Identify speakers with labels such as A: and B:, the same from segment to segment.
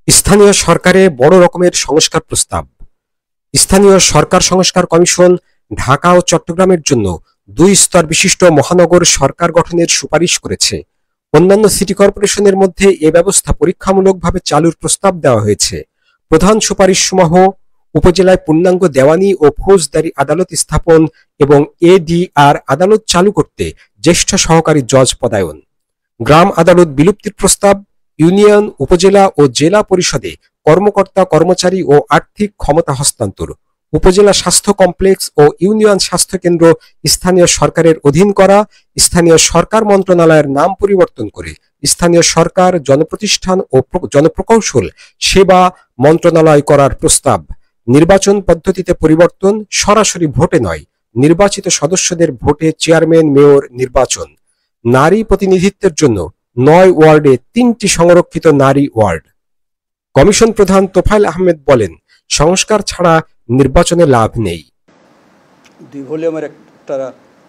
A: স্থানীয় সরকারে বড় রকমের সংস্কার প্রস্তাব। স্থানীয় সরকার সংস্কার কমিশন ঢাকা ও চট্টগ্রামের জন্য 2 স্তর বিশিষ্ট মহানগর সরকার গঠনের সুপারিশ করেছে। অন্যান্য সিটি কর্পোরেশনের মধ্যে এ ব্যবস্থা পরীক্ষামূলকভাবে চালুর প্রস্তাব দেওয়া হয়েছে। প্রধান সুপারিশসমূহ: উপজেলায় পূর্ণাঙ্গ দেওয়ানি ও ফৌজদারি আদালত স্থাপন এবং এডিআর আদালত চালু করতে জ্যেষ্ঠ সহকারী জজ পদায়ন, গ্রাম আদালত বিলুপ্তির প্রস্তাব, ইউনিয়ন, উপজেলা ও জেলা পরিষদে কর্মকর্তা কর্মচারী ও আর্থিক ক্ষমতা হস্তান্তর, উপজেলা স্বাস্থ্য কমপ্লেক্স ও ইউনিয়ন স্বাস্থ্য কেন্দ্র স্থানীয় সরকারের অধীন করা, স্থানীয় সরকার মন্ত্রণালয়ের নাম পরিবর্তন করে স্থানীয় সরকার, জনপ্রতিষ্ঠান ও জনপ্রকৌশল সেবা মন্ত্রণালয় করার প্রস্তাব, নির্বাচন পদ্ধতিতে পরিবর্তন, সরাসরি ভোটে নয়, নির্বাচিত সদস্যদের ভোটে চেয়ারম্যান, মেয়র নির্বাচন, নারী প্রতিনিধিত্বের জন্য 9 ওয়ার্ডে 3টি সংরক্ষিত নারী ওয়ার্ড। কমিশন প্রধান তোফায়েল আহমেদ বলেন, সংস্কার ছাড়া নির্বাচনে লাভ নেই।
B: 2 ভলিউমের একটা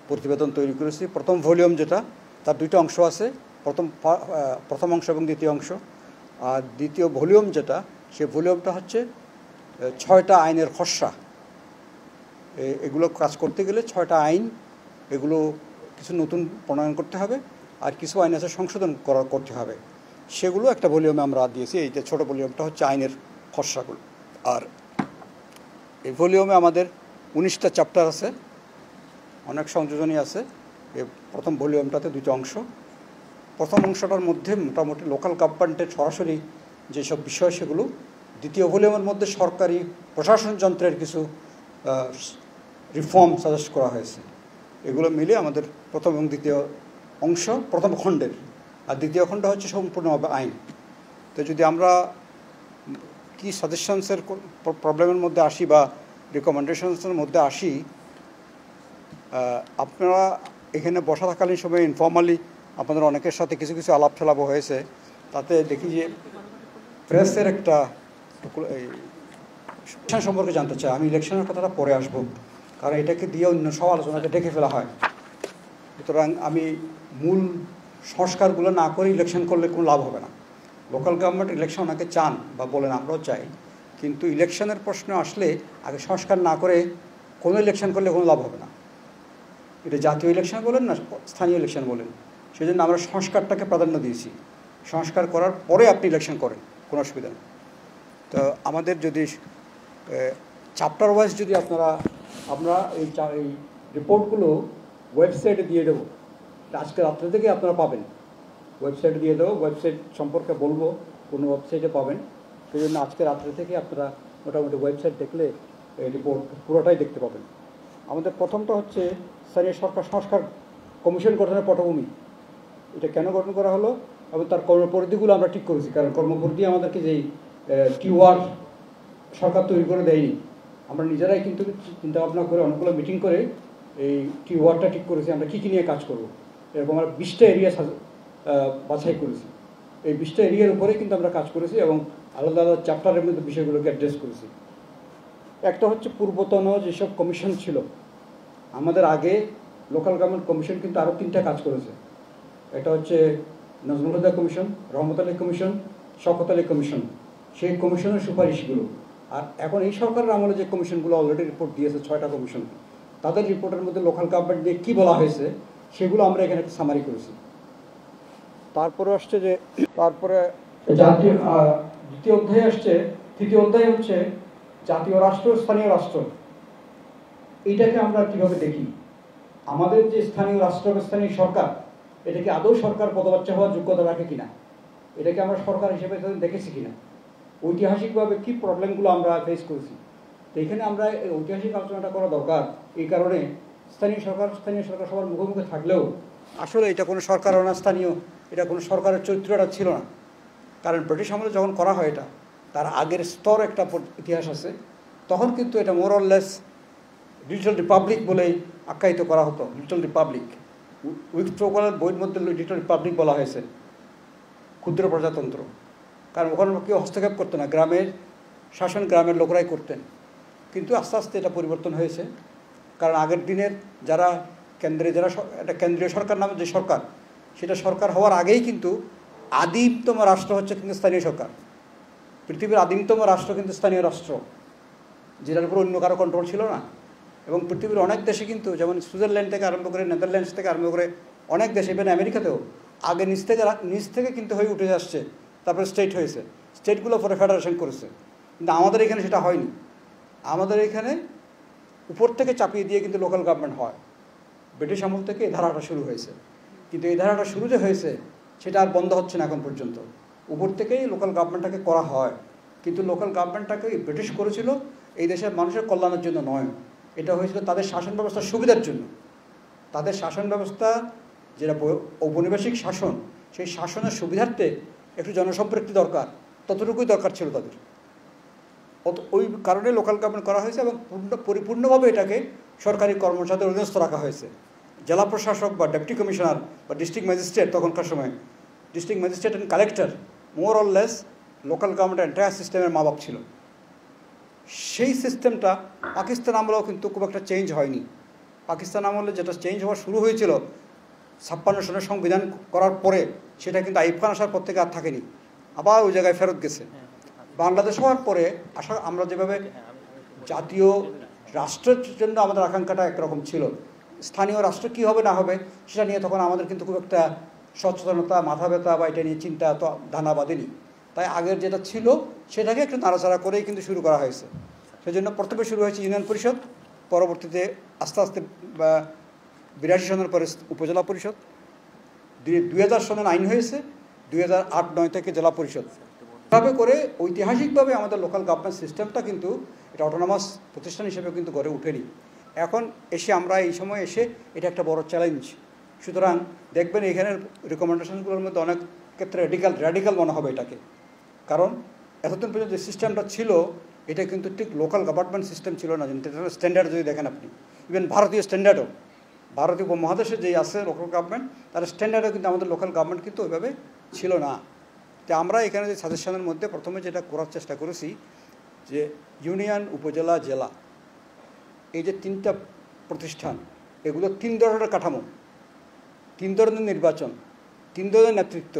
B: প্রতিবেদন তৈরি করেছি। প্রথম ভলিউম যেটা, তার 2টা অংশ আছে, প্রথম অংশ এবং দ্বিতীয় অংশ। আর দ্বিতীয় ভলিউম যেটা, সেই ভলিউমটা হচ্ছে 6টা আইনের খসড়া। এগুলো কাজ করতে গেলে 6টা আইন, এগুলো কিছু নতুন প্রণয়ন করতে হবে, আর কিছু আইন আছে সংশোধন করতে হবে। সেগুলো একটা ভলিউমে আমরা দিয়েছি। এই যে ছোটো ভলিউমটা হচ্ছে আইনের খসড়াগুলো। আর এই ভলিউমে আমাদের 19টা চ্যাপ্টার আছে, অনেক সংযোজনই আছে। এই প্রথম ভলিউমটাতে 2টা অংশ। প্রথম অংশটার মধ্যে মোটামুটি লোকাল গভর্নমেন্টের সরাসরি যেসব বিষয় সেগুলো, দ্বিতীয় ভলিউমের মধ্যে সরকারি প্রশাসন যন্ত্রের কিছু রিফর্ম সাজেস্ট করা হয়েছে। এগুলো মিলে আমাদের প্রথম এবং দ্বিতীয় অংশ, প্রথম খণ্ডের। আর দ্বিতীয় খণ্ড হচ্ছে সম্পূর্ণভাবে আইন। তো যদি আমরা কি সাজেশনসের প্রবলেমের মধ্যে আসি বা রিকমেন্ডেশনসের মধ্যে আসি, আপনারা এখানে বসা থাকালীন সময় ইনফর্মালি আপনাদের অনেকের সাথে কিছু কিছু আলাপ ঠেলাপ হয়েছে। তাতে দেখি যে প্রেসের একটা ইলেকশন সম্পর্কে জানতে চাই। আমি ইলেকশনের কথাটা পরে আসবো, কারণ এটাকে দিয়ে অন্য সব আলোচনাকে ডেকে ফেলা হয়। সুতরাং আমি মূল সংস্কারগুলো না করে ইলেকশন করলে কোনো লাভ হবে না। লোকাল গভর্নমেন্ট ইলেকশন অনেকে চান বা বলেন, আমরাও চাই, কিন্তু ইলেকশনের প্রশ্ন আসলে আগে সংস্কার না করে কোনো ইলেকশন করলে কোনো লাভ হবে না। এটা জাতীয় ইলেকশন বলেন না স্থানীয় ইলেকশন বলেন, সেই জন্য আমরা সংস্কারটাকে প্রাধান্য দিয়েছি। সংস্কার করার পরে আপনি ইলেকশন করেন, কোনো অসুবিধা নেই। তো আমাদের যদি চ্যাপ্টার ওয়াইজ যদি আমরা এই রিপোর্টগুলো ওয়েবসাইটে দিয়ে দেবো, আজকে রাত্রে থেকে আপনারা পাবেন। ওয়েবসাইটে দিয়ে দেবো, ওয়েবসাইট সম্পর্কে বলবো কোন ওয়েবসাইটে পাবেন। সেই জন্য আজকে রাত্রে থেকে আপনারা মোটামুটি ওয়েবসাইট দেখলে এই রিপোর্ট পুরোটাই দেখতে পাবেন। আমাদের প্রথমটা হচ্ছে স্থানীয় সরকার সংস্কার কমিশন গঠনের পটভূমি। এটা কেন গঠন করা হলো এবং তার কর্মপরিধিগুলো আমরা ঠিক করেছি। কারণ কর্মপরিধি আমাদেরকে যেই টিওয়ার সরকার তৈরি করে দেয়নি, আমরা নিজেরাই কিন্তু চিন্তাভাবনা করে অনেকগুলো মিটিং করে এই টিওয়ারটা ঠিক করেছি আমরা কী কী নিয়ে কাজ করব। এরকম আমরা 20টা এরিয়া বাছাই করেছি। এই 20টা এরিয়ার উপরে কিন্তু আমরা কাজ করেছি এবং আলাদা আলাদা চ্যাপ্টারের মধ্যে বিষয়গুলোকে অ্যাড্রেস করেছি। একটা হচ্ছে পূর্বতন যেসব কমিশন ছিল, আমাদের আগে লোকাল গভর্নমেন্ট কমিশন কিন্তু আরও 3টা কাজ করেছে। এটা হচ্ছে নজরুল হুদা commission, Rahmat Ali commission, Shawkat Ali commission. সেই কমিশনের সুপারিশগুলো, আর এখন এই সরকারের আমলে যে কমিশনগুলো অলরেডি রিপোর্ট দিয়েছে 6টা কমিশন, তাদের রিপোর্টের মধ্যে লোকাল গভর্নমেন্ট নিয়ে কী বলা হয়েছে সেগুলো আমরা এখানে একটা সামারি করেছি। তারপরে আসছে যে দ্বিতীয় অধ্যায় আসছে, তৃতীয় অধ্যায় হচ্ছে জাতীয় রাষ্ট্র, স্থানীয় রাষ্ট্র। এইটাকে আমরা কীভাবে দেখি, আমাদের যে স্থানীয় রাষ্ট্র বা স্থানীয় সরকার, এটাকে আদৌ সরকার পদবাচ্চা হওয়ার যোগ্যতা রাখে কিনা, এটাকে আমরা সরকার হিসেবে দেখেছি কিনা, ঐতিহাসিকভাবে কী প্রবলেমগুলো আমরা ফেস করেছি। তো এখানে আমরা এই ঐতিহাসিক আলোচনাটা করা দরকার। এই কারণে স্থানীয় সরকার সবার মুখোমুখি থাকলেও আসলে এটা কোনো সরকারও না, স্থানীয় এটা কোনো সরকারের চরিত্রটা ছিল না। কারণ ব্রিটিশ আমলে যখন করা হয় এটা, তার আগের স্তর একটা ইতিহাস আছে। তখন কিন্তু এটা more or less little Republic বলেই আখ্যায়িত করা হতো। লিটল রিপাবলিক, উইথড্রোয়ালের বইয়ের মধ্যে লিটল রিপাবলিক বলা হয়েছে, ক্ষুদ্র প্রজাতন্ত্র। কারণ ওখানে কেউ হস্তক্ষেপ করতো না, গ্রামের শাসন গ্রামের লোকরাই করতেন। কিন্তু আস্তে আস্তে এটা পরিবর্তন হয়েছে। কারণ আগের দিনের যারা একটা কেন্দ্রীয় সরকার নামে যে সরকার, সেটা সরকার হওয়ার আগেই কিন্তু আদিমতম রাষ্ট্র হচ্ছে কিন্তু স্থানীয় সরকার। পৃথিবীর আদিমতম রাষ্ট্র কিন্তু স্থানীয় রাষ্ট্র, যেটার উপর অন্য কারো কন্ট্রোল ছিল না। এবং পৃথিবীর অনেক দেশে কিন্তু, যেমন সুইজারল্যান্ড থেকে আরম্ভ করে, নেদারল্যান্ডস থেকে আরম্ভ করে অনেক দেশে, ইভেন আমেরিকাতেও আগে নিচ থেকে কিন্তু হয়ে উঠে আসছে, তারপরে স্টেট হয়েছে, স্টেটগুলো পরে ফেডারেশন করেছে। কিন্তু আমাদের এখানে সেটা হয়নি। আমাদের এখানে উপর থেকে চাপিয়ে দিয়ে কিন্তু লোকাল গভর্নমেন্ট হয়। ব্রিটিশ আমল থেকে এই ধারাটা শুরু হয়েছে, কিন্তু এই ধারাটা শুরু যে হয়েছে সেটা আর বন্ধ হচ্ছে না এখন পর্যন্ত। উপর থেকেই লোকাল গভর্নমেন্টটাকে করা হয়, কিন্তু লোকাল গভর্নমেন্টটাকে ব্রিটিশ করেছিল এই দেশের মানুষের কল্যাণের জন্য নয়, এটা হয়েছিল তাদের শাসন ব্যবস্থার সুবিধার জন্য। তাদের শাসন ব্যবস্থা যেটা ঔপনিবেশিক শাসন, সেই শাসনের সুবিধার্থে একটু জনসম্পৃক্তি দরকার, ততটুকুই দরকার ছিল তাদের। ওই কারণে লোকাল গভর্নমেন্ট করা হয়েছে এবং পরিপূর্ণভাবে এটাকে সরকারি কর্মচারীদের অধীনস্থ রাখা হয়েছে। জেলা প্রশাসক বা ডেপুটি কমিশনার বা ডিস্ট্রিক্ট ম্যাজিস্ট্রেট, তখনকার সময় district magistrate and collector more or less local government entire সিস্টেমের মা বাপ ছিল। সেই সিস্টেমটা পাকিস্তান আমলেও কিন্তু খুব একটা চেঞ্জ হয়নি। পাকিস্তান আমলে যেটা চেঞ্জ হওয়া শুরু হয়েছিল 56 সনের সংবিধান করার পরে, সেটা কিন্তু আইয়ুব খান আসার পর থেকে আর থাকেনি, আবার ওই জায়গায় ফেরত গেছে। বাংলাদেশ হওয়ার পরে আমরা যেভাবে জাতীয় রাষ্ট্রের জন্য আমাদের আকাঙ্ক্ষাটা একরকম ছিল, স্থানীয় রাষ্ট্র কী হবে না হবে সেটা নিয়ে তখন আমাদের কিন্তু খুব একটা সচেতনতা, মাথা ব্যথা বা এটা নিয়ে চিন্তা তো ধানা বাঁধেনি। তাই আগের যেটা ছিল সেটাকে একটু নাড়াচাড়া করেই কিন্তু শুরু করা হয়েছে। সেই জন্য প্রথমে শুরু হয়েছে ইউনিয়ন পরিষদ, পরবর্তীতে আস্তে আস্তে 82 সনের পরে উপজেলা পরিষদ, 2000 সনের আইন হয়েছে, 2008-09 থেকে জেলা পরিষদ। এভাবে করে ঐতিহাসিকভাবে আমাদের লোকাল গভর্নমেন্ট সিস্টেমটা কিন্তু এটা অটোনমাস প্রতিষ্ঠান হিসেবে কিন্তু গড়ে ওঠেনি। এখন এসে আমরা এই সময় এসে এটা একটা বড় চ্যালেঞ্জ। সুতরাং দেখবেন এখানের রিকমেন্ডেশনগুলোর মধ্যে অনেক ক্ষেত্রে র্যাডিক্যাল মনে হবে এটাকে, কারণ এতদিন পর্যন্ত যে সিস্টেমটা ছিল এটা কিন্তু ঠিক লোকাল গভর্নমেন্ট সিস্টেম ছিল না। ইন্টারন্যাশনাল স্ট্যান্ডার্ড যদি দেখেন আপনি, ইভেন ভারতীয় স্ট্যান্ডার্ডও, ভারতীয় উপমহাদেশে যেই আছে লোকাল গভর্নমেন্ট, তার স্ট্যান্ডার্ডও কিন্তু আমাদের লোকাল গভর্নমেন্ট কিন্তু ওইভাবে ছিল না। তো আমরা এখানে যে সাজেশনের মধ্যে প্রথমে যেটা করার চেষ্টা করেছি যে ইউনিয়ন, উপজেলা, জেলা, এই যে 3টা প্রতিষ্ঠান, এগুলো 3 ধরনের কাঠামো, 3 ধরনের নির্বাচন, 3 ধরনের নেতৃত্ব,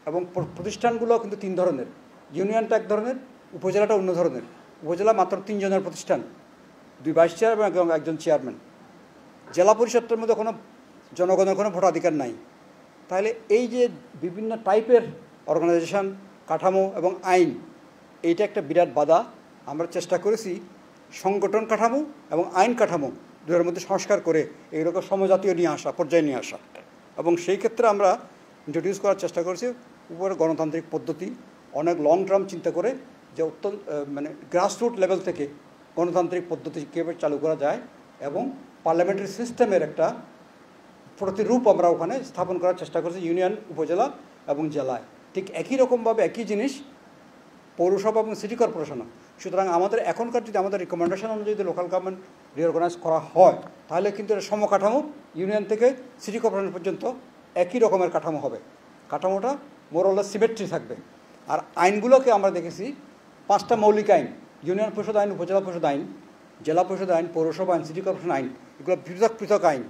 B: এবং প্রতিষ্ঠানগুলো কিন্তু 3 ধরনের। ইউনিয়নটা এক ধরনের, উপজেলাটা অন্য ধরনের। উপজেলা মাত্র 3 জনের প্রতিষ্ঠান, 2 ভাইস চেয়ারম্যান এবং 1 চেয়ারম্যান। জেলা পরিষদটার মধ্যে কোনো জনগণের কোনো ভোটাধিকার নাই। তাহলে এই যে বিভিন্ন টাইপের অর্গানাইজেশন, কাঠামো এবং আইন, এইটা একটা বিরাট বাধা। আমরা চেষ্টা করেছি সংগঠন কাঠামো এবং আইন কাঠামো দুয়ের মধ্যে সংস্কার করে এইরকম সমজাতীয় নিয়ে আসা, পর্যায়ে নিয়ে আসা। এবং সেই ক্ষেত্রে আমরা ইন্ট্রোডিউস করার চেষ্টা করেছি উপরে গণতান্ত্রিক পদ্ধতি, অনেক লং টার্ম চিন্তা করে যে মানে গ্রাসরুট লেভেল থেকে গণতান্ত্রিক পদ্ধতি কীভাবে চালু করা যায়, এবং পার্লামেন্টারি সিস্টেমের একটা প্রতিরূপ আমরা ওখানে স্থাপন করার চেষ্টা করেছি ইউনিয়ন, উপজেলা এবং জেলায়। ঠিক একই রকমভাবে একই জিনিস পৌরসভা এবং সিটি কর্পোরেশনও। সুতরাং আমাদের এখনকার যদি আমাদের রিকমেন্ডেশন অনুযায়ী যদি লোকাল গভর্নমেন্ট রিঅর্গানাইজ করা হয়, তাহলে কিন্তু এটা সমকাঠামো, ইউনিয়ন থেকে সিটি কর্পোরেশন পর্যন্ত একই রকমের কাঠামো হবে। কাঠামোটা মোরলেস সিমেট্রি থাকবে। আর আইনগুলোকে আমরা দেখেছি 5টা মৌলিক আইন, ইউনিয়ন পরিষদ আইন, উপজেলা পরিষদ আইন, জেলা পরিষদ আইন, পৌরসভা আইন, সিটি কর্পোরেশন আইন, এগুলো পৃথক পৃথক আইন।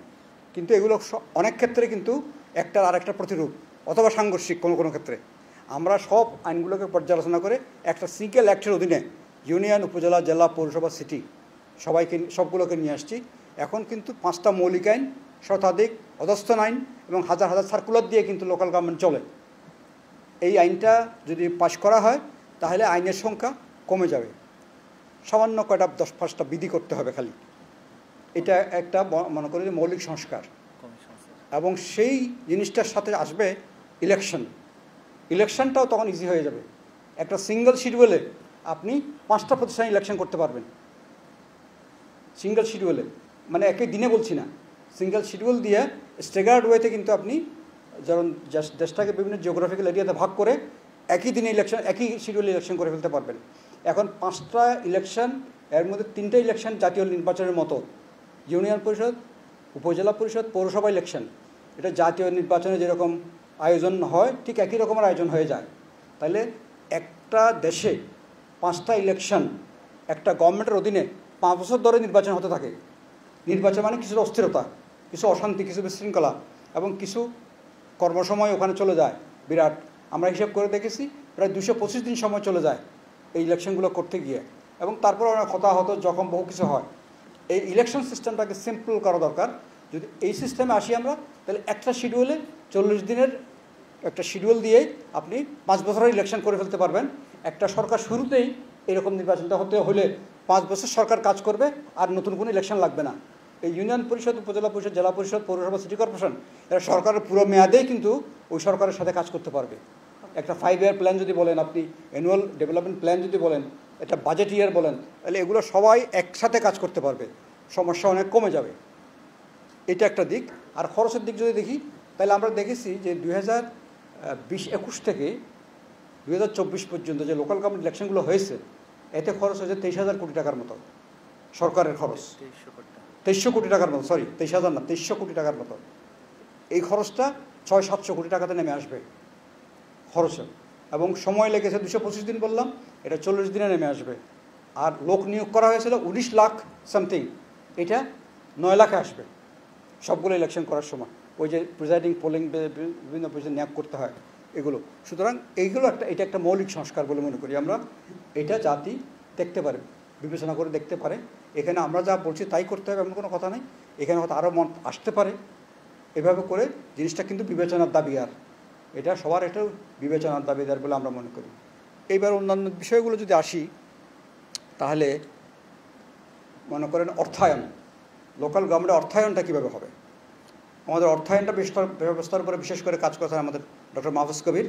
B: কিন্তু এগুলো অনেক ক্ষেত্রে কিন্তু একটার আরেকটা প্রতিরূপ অথবা সাংঘর্ষিক কোনো কোনো ক্ষেত্রে। আমরা সব আইনগুলোকে পর্যালোচনা করে একটা সিঙ্গেল অ্যাক্টের অধীনে ইউনিয়ন, উপজেলা, জেলা, পৌরসভা, সিটি সবগুলোকে নিয়ে আসছি। এখন কিন্তু 5টা মৌলিক আইন, শতাধিক অধস্তন আইন এবং হাজার হাজার সার্কুলার দিয়ে কিন্তু লোকাল গভর্নমেন্ট চলে। এই আইনটা যদি পাশ করা হয় তাহলে আইনের সংখ্যা কমে যাবে, সামান্য কয়টা 10-5টা বিধি করতে হবে খালি। এটা একটা মনে করি যে মৌলিক সংস্কার। এবং সেই জিনিসটার সাথে আসবে ইলেকশনটাও তখন ইজি হয়ে যাবে। একটা সিঙ্গেল শিডিউলে আপনি 5টা প্রতিষ্ঠান ইলেকশন করতে পারবেন, সিঙ্গেল শিডিউলে, মানে একই দিনে বলছি না, সিঙ্গেল শিডিউল দিয়ে স্টেগার্ড ওয়েতে কিন্তু আপনি যেমন দেশটাকে বিভিন্ন জিওগ্রাফিক্যাল এরিয়াতে ভাগ করে একই দিনে ইলেকশন, একই শিডিউলে ইলেকশন করে ফেলতে পারবেন। এখন 5টা ইলেকশন, এর মধ্যে 3টে ইলেকশন জাতীয় নির্বাচনের মতো, ইউনিয়ন পরিষদ, উপজেলা পরিষদ, পৌরসভা ইলেকশন, এটা জাতীয় নির্বাচনে যেরকম আয়োজন হয় ঠিক একই রকমের আয়োজন হয়ে যায়। তাহলে একটা দেশে 5টা ইলেকশন একটা গভর্নমেন্টের অধীনে 5 বছর ধরে নির্বাচন হতে থাকে। নির্বাচন মানে কিছু অস্থিরতা, কিছু অশান্তি, কিছু বিশৃঙ্খলা এবং কিছু কর্মসময় ওখানে চলে যায় বিরাট। আমরা হিসাব করে দেখেছি প্রায় 225 দিন সময় চলে যায় এই ইলেকশনগুলো করতে গিয়ে, এবং তারপরে অনেক হতাহত জখম বহু কিছু হয়। এই ইলেকশন সিস্টেমটাকে সিম্পল করা দরকার। যদি এই সিস্টেমে আসি আমরা, তাহলে একটা শিডিউলে 40 দিনের একটা শিডিউল দিয়েই আপনি 5 বছরের ইলেকশন করে ফেলতে পারবেন। একটা সরকার শুরুতেই এরকম নির্বাচনটা হতে হলে 5 বছর সরকার কাজ করবে, আর নতুন কোনো ইলেকশন লাগবে না। এই ইউনিয়ন পরিষদ, উপজেলা পরিষদ, জেলা পরিষদ, পৌরসভা, সিটি কর্পোরেশন, এরা সরকারের পুরো মেয়াদেই কিন্তু ওই সরকারের সাথে কাজ করতে পারবে। একটা 5 ইয়ার প্ল্যান যদি বলেন, আপনি অ্যানুয়াল ডেভেলপমেন্ট প্ল্যান যদি বলেন, একটা বাজেট ইয়ার বলেন, তাহলে এগুলো সবাই একসাথে কাজ করতে পারবে, সমস্যা অনেক কমে যাবে। এটা একটা দিক। আর খরচের দিক যদি দেখি, তাহলে আমরা দেখেছি যে 2020-21 থেকে 2024 পর্যন্ত যে লোকাল গভর্নমেন্ট ইলেকশনগুলো হয়েছে, এতে খরচ হয়েছে 23,000 কোটি টাকার মতো সরকারের খরচ। 2300 কোটি টাকার মতো, সরি 23,000 না, 2300 কোটি টাকার মতো। এই খরচটা 600-700 কোটি টাকাতে নেমে আসবে খরচে, এবং সময় লেগেছে 225 দিন বললাম, এটা 40 দিনে নেমে আসবে। আর লোক নিয়োগ করা হয়েছিল 19 লাখ সামথিং, এটা 9 লাখে আসবে সবগুলো ইলেকশন করার সময়। ওই যে প্রিজাইডিং, পোলিং, বিভিন্ন পজিশন নিয়োগ করতে হয় এগুলো। সুতরাং এইগুলো এটা একটা মৌলিক সংস্কার বলে মনে করি আমরা। এটা জাতি দেখতে পারে, বিবেচনা করে দেখতে পারে। এখানে আমরা যা বলছি তাই করতে হবে এমন কোনো কথা নেই, এখানে হয়তো আরও মন আসতে পারে। এভাবে করে জিনিসটা কিন্তু বিবেচনার দাবি, আর এটা সবার এটাও বিবেচনার দাবিদার বলে আমরা মনে করি। এইবার অন্যান্য বিষয়গুলো যদি আসি, তাহলে মনে করেন অর্থায়ন, লোকাল গভর্নমেন্টের অর্থায়নটা কীভাবে হবে। আমাদের অর্থায়নটা ব্যবস্থার উপরে বিশেষ করে কাজ করেছেন আমাদের ডক্টর মাহফুজ কবির।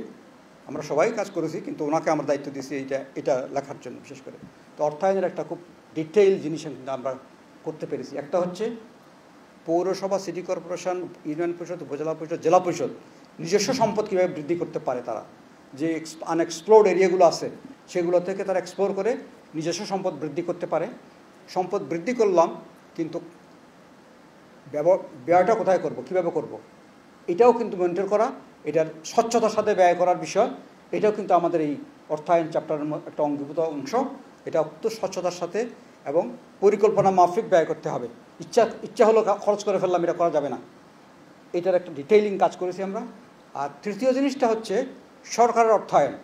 B: আমরা সবাই কাজ করেছি, কিন্তু ওনাকে আমরা দায়িত্ব দিয়েছি এটা লেখার জন্য বিশেষ করে। তো অর্থায়নের একটা খুব ডিটেইল জিনিস আমরা করতে পেরেছি। একটা হচ্ছে পৌরসভা, সিটি কর্পোরেশন, ইউনিয়ন পরিষদ, উপজেলা পরিষদ, জেলা পরিষদ নিজস্ব সম্পদ কীভাবে বৃদ্ধি করতে পারে। তারা যে আনএক্সপ্লোর্ড এরিয়াগুলো আছে সেগুলো থেকে তারা এক্সপ্লোর করে নিজস্ব সম্পদ বৃদ্ধি করতে পারে। সম্পদ বৃদ্ধি করলাম, কিন্তু ব্যয়টা কোথায় করব, কীভাবে করব, এটাও কিন্তু মেনটেন করা, এটার স্বচ্ছতার সাথে ব্যয় করার বিষয়, এটাও কিন্তু আমাদের এই অর্থায়ন চ্যাপ্টারের একটা অঙ্গীভূত অংশ। এটা অত্যন্ত স্বচ্ছতার সাথে এবং পরিকল্পনা মাফিক ব্যয় করতে হবে। ইচ্ছা হলো খরচ করে ফেললাম, এটা করা যাবে না। এটার একটা ডিটেইলিং কাজ করেছি আমরা। আর তৃতীয় জিনিসটা হচ্ছে সরকারের অর্থায়ন।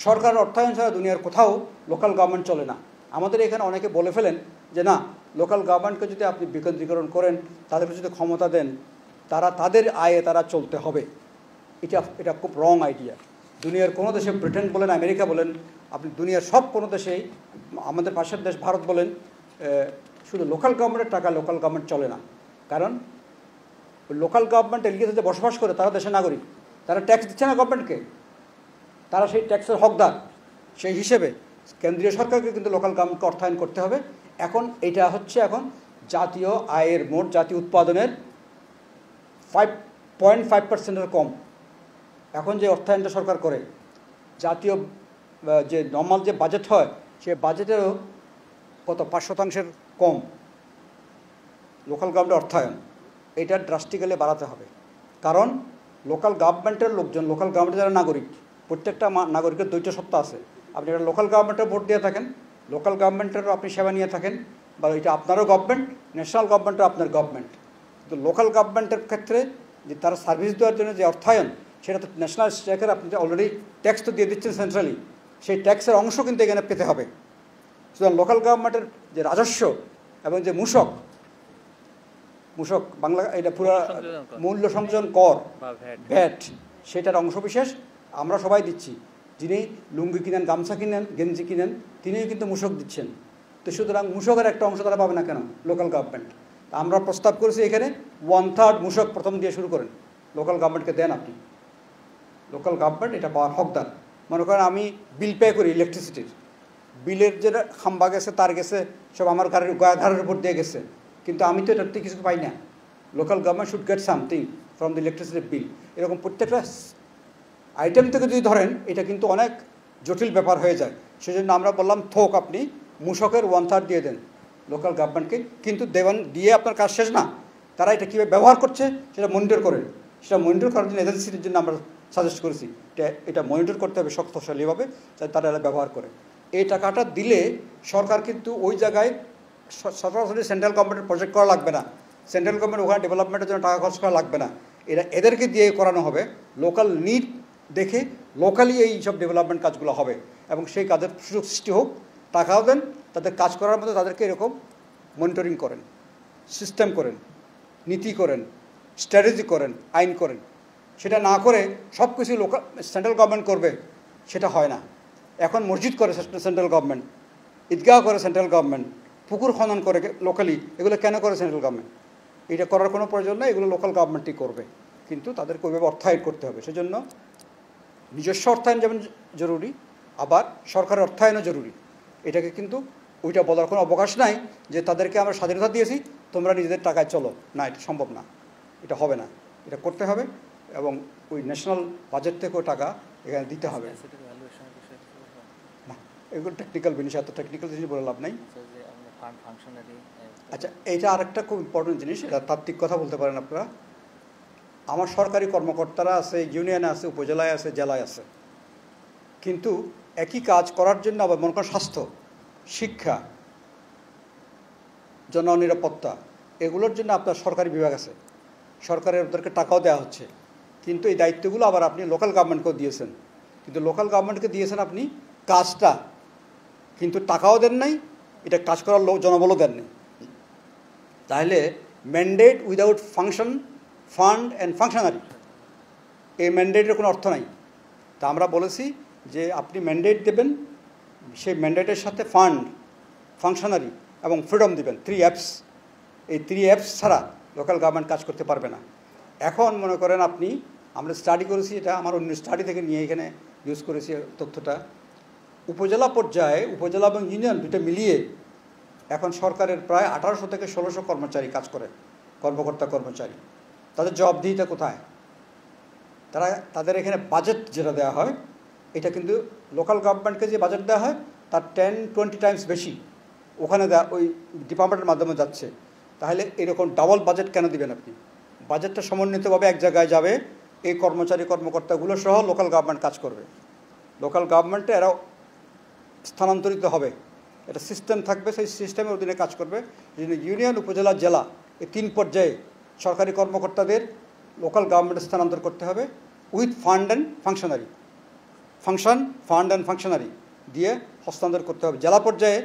B: সরকারের অর্থায়ন ছাড়া দুনিয়ার কোথাও লোকাল গভর্নমেন্ট চলে না। আমাদের এখানে অনেকে বলে ফেলেন যে না, লোকাল গভর্নমেন্টকে যদি আপনি বিকেন্দ্রীকরণ করেন, তাদেরকে যদি ক্ষমতা দেন, তাদের আয়ে তারা চলতে হবে। এটা খুব রং আইডিয়া। দুনিয়ার কোনো দেশে, ব্রিটেন বলেন, আমেরিকা বলেন, আপনি দুনিয়ার সব কোনো দেশেই, আমাদের পাশের দেশ ভারত বলেন, শুধু লোকাল গভর্নমেন্টের টাকা লোকাল গভর্নমেন্ট চলে না। কারণ লোকাল গভর্নমেন্ট এলাকাতে যে বসবাস করে তারা দেশের নাগরিক, তারা ট্যাক্স দিচ্ছে না গভর্নমেন্টকে, তারা সেই ট্যাক্সের হকদার। সেই হিসেবে কেন্দ্রীয় সরকারকে কিন্তু লোকাল গভর্নমেন্টকে অর্থায়ন করতে হবে। এটা হচ্ছে এখন জাতীয় আয়ের মোট জাতীয় উৎপাদনের 5.5%-এর কম। এখন যে অর্থায়নটা সরকার করে, জাতীয় যে নর্মাল যে বাজেট হয়, সে বাজেটেরও 5% কম লোকাল গভর্নমেন্টের অর্থায়ন। এটা ড্রাস্টিক্যালি বাড়াতে হবে। কারণ লোকাল গভর্নমেন্টের লোকজন, লোকাল গভর্নমেন্টের যারা নাগরিক, প্রত্যেকটা নাগরিকের দ্বৈত সত্তা আছে। আপনি এটা লোকাল গভর্নমেন্টের ভোট দিয়ে থাকেন, লোকাল গভর্নমেন্টেরও আপনি সেবা নিয়ে থাকেন, বা এটা আপনারও গভর্নমেন্ট, ন্যাশনাল গভর্নমেন্টও আপনার গভর্নমেন্ট। কিন্তু লোকাল গভর্নমেন্টের ক্ষেত্রে যে তারা সার্ভিস দেওয়ার জন্য যে অর্থায়ন, সেটা তো ন্যাশনাল স্ট্যাকের, আপনি অলরেডি ট্যাক্স তো দিয়ে দিচ্ছেন সেন্ট্রালি, সেই ট্যাক্সের অংশ কিন্তু এখানে পেতে হবে। সুতরাং লোকাল গভর্নমেন্টের যে রাজস্ব এবং যে মূসক বাংলা, এটা পুরো মূল্য সংযোজন কর, ভ্যাট, সেটার অংশবিশেষ আমরা সবাই দিচ্ছি। যিনি লুঙ্গি কিনেন, গামছা কিনেন, গেঞ্জি কিনেন, তিনিও কিন্তু মূসক দিচ্ছেন। তো সুতরাং মূসকের একটা অংশ তারা পাবে না কেন লোকাল গভর্নমেন্ট? আমরা প্রস্তাব করেছি এখানে 1/3 মূসক প্রথম দিয়ে শুরু করেন, লোকাল গভর্নমেন্টকে দেন আপনি। লোকাল গভর্নমেন্ট এটা পাওয়ার হকদার। মনে করেন আমি বিল পে করি ইলেকট্রিসিটির, বিলের যেটা খাম্বা গেছে, তার গেছে, সব আমার গাড়ির গয়াধারের উপর দিয়ে গেছে, কিন্তু আমি তো এটার থেকে কিছু পাই না। Local government should get something from the electricity bill. এরকম প্রত্যেকটা আইটেম থেকে যদি ধরেন, এটা কিন্তু অনেক জটিল ব্যাপার হয়ে যায়। সেজন্য আমরা বললাম আপনি মূসকের 1/3 দিয়ে দেন লোকাল গভর্নমেন্টকে, কিন্তু দিয়ে আপনার কাজ শেষ না। তারা এটা কীভাবে ব্যবহার করছে সেটা মনিটর করেন। সেটা মনিটর করার জন্য এজেন্সির জন্য আমরা সাজেস্ট করেছি এটা মনিটর করতে হবে শক্তিশালীভাবে, যাতে তারা এটা ব্যবহার করে। এই টাকাটা দিলে সরকার কিন্তু ওই জায়গায় সরাসরি সেন্ট্রাল গভর্নমেন্টের প্রজেক্ট করা লাগবে না, সেন্ট্রাল গভর্নমেন্ট ওখানে ডেভেলপমেন্টের জন্য টাকা খরচ করা লাগবে না। এদেরকে দিয়ে করানো হবে। লোকাল নিড দেখে লোকালি এই সব ডেভেলপমেন্ট কাজগুলো হবে এবং সেই কাজের সুযোগ সৃষ্টি হোক, টাকাও দেন, তাদের কাজ করার মধ্যে তাদেরকে এরকম মনিটরিং করেন, সিস্টেম করেন, নীতি করেন, স্ট্র্যাটেজি করেন, আইন করেন। সেটা না করে সব কিছু লোকাল সেন্ট্রাল গভর্নমেন্ট করবে, সেটা হয় না। এখন মসজিদ করে সেন্ট্রাল গভর্নমেন্ট, ঈদগাহ করে সেন্ট্রাল গভর্নমেন্ট, পুকুর খনন করে লোকালি, এগুলো কেন করে সেন্ট্রাল গভর্নমেন্ট? এটা করার কোনো প্রয়োজন নেই, এগুলো লোকাল গভর্নমেন্টই করবে, কিন্তু তাদেরকে ওইভাবে অর্থায়ন করতে হবে। সেজন্য নিজস্ব অর্থায়ন যেমন জরুরি, আবার সরকারের অর্থায়নও জরুরি। এটাকে কিন্তু ওইটা বলার কোনো অবকাশ নাই যে তাদেরকে আমরা স্বাধীনতা দিয়েছি, তোমরা নিজেদের টাকায় চলো, না, এটা সম্ভব না, এটা হবে না। এটা করতে হবে এবং ওই ন্যাশনাল বাজেট থেকেও টাকা এখানে দিতে হবে। না, এগুলো টেকনিক্যাল জিনিস, এত টেকনিক্যাল জিনিস বলে লাভ নাই। আচ্ছা, এইটা আরেকটা খুব ইম্পর্টেন্ট জিনিস, এটা তাত্ত্বিক কথা বলতে পারেন আপনারা। আমার সরকারি কর্মকর্তারা আছে, ইউনিয়নে আছে, উপজেলায় আছে, জেলায় আছে, কিন্তু একই কাজ করার জন্য আবার মনে করেন স্বাস্থ্য, শিক্ষা, জননিরাপত্তা, এগুলোর জন্য আপনার সরকারি বিভাগ আছে, সরকারের ওদেরকে টাকাও দেওয়া হচ্ছে, কিন্তু এই দায়িত্বগুলো আবার আপনি লোকাল গভর্নমেন্টকেও দিয়েছেন। কিন্তু লোকাল গভর্নমেন্টকে দিয়েছেন আপনি কাজটা, কিন্তু টাকাও দেন নাই, এটা কাজ করার জনবলও দেন নাই। তাহলে mandate without function, fund and functionary, এই ম্যান্ডেটের কোনো অর্থ নাই। তা আমরা বলেছি যে আপনি ম্যান্ডেট দেবেন, সেই ম্যান্ডেটের সাথে ফান্ড, ফাংশনারি এবং ফ্রিডম দিবেন, 3 অ্যাপস। এই 3 অ্যাপস ছাড়া লোকাল গভর্নমেন্ট কাজ করতে পারবে না। এখন মনে করেন আপনি, আমরা স্টাডি করেছি, এটা আমার অন্য স্টাডি থেকে নিয়ে এখানে ইউজ করেছি তথ্যটা, উপজেলা পর্যায়ে উপজেলা এবং ইউনিয়ন দুটো মিলিয়ে এখন সরকারের প্রায় 1800 থেকে 1600 কর্মচারী কাজ করে, কর্মকর্তা কর্মচারী। তাদের জবাবদিহিতা কোথায়? তাদের এখানে বাজেট যেটা দেওয়া হয়, এটা কিন্তু লোকাল গভর্নমেন্টকে যে বাজেট দেওয়া হয় তার 10-20 টাইমস বেশি ওখানে ওই ডিপার্টমেন্টের মাধ্যমে যাচ্ছে। তাহলে এরকম ডাবল বাজেট কেন দিবেন আপনি? বাজেটটা সমন্বিতভাবে এক জায়গায় যাবে, এই কর্মচারী কর্মকর্তাগুলো সহ লোকাল গভর্নমেন্ট কাজ করবে। লোকাল গভর্নমেন্টে এরাও স্থানান্তরিত হবে, একটা সিস্টেম থাকবে, সেই সিস্টেমের অধীনে কাজ করবে। ইউনিয়ন, উপজেলা, জেলা, এই 3 পর্যায়ে সরকারি কর্মকর্তাদের লোকাল গভর্নমেন্টে স্থানান্তর করতে হবে with fund and functionary, function, fund and functionary দিয়ে হস্তান্তর করতে হবে। জেলা পর্যায়ে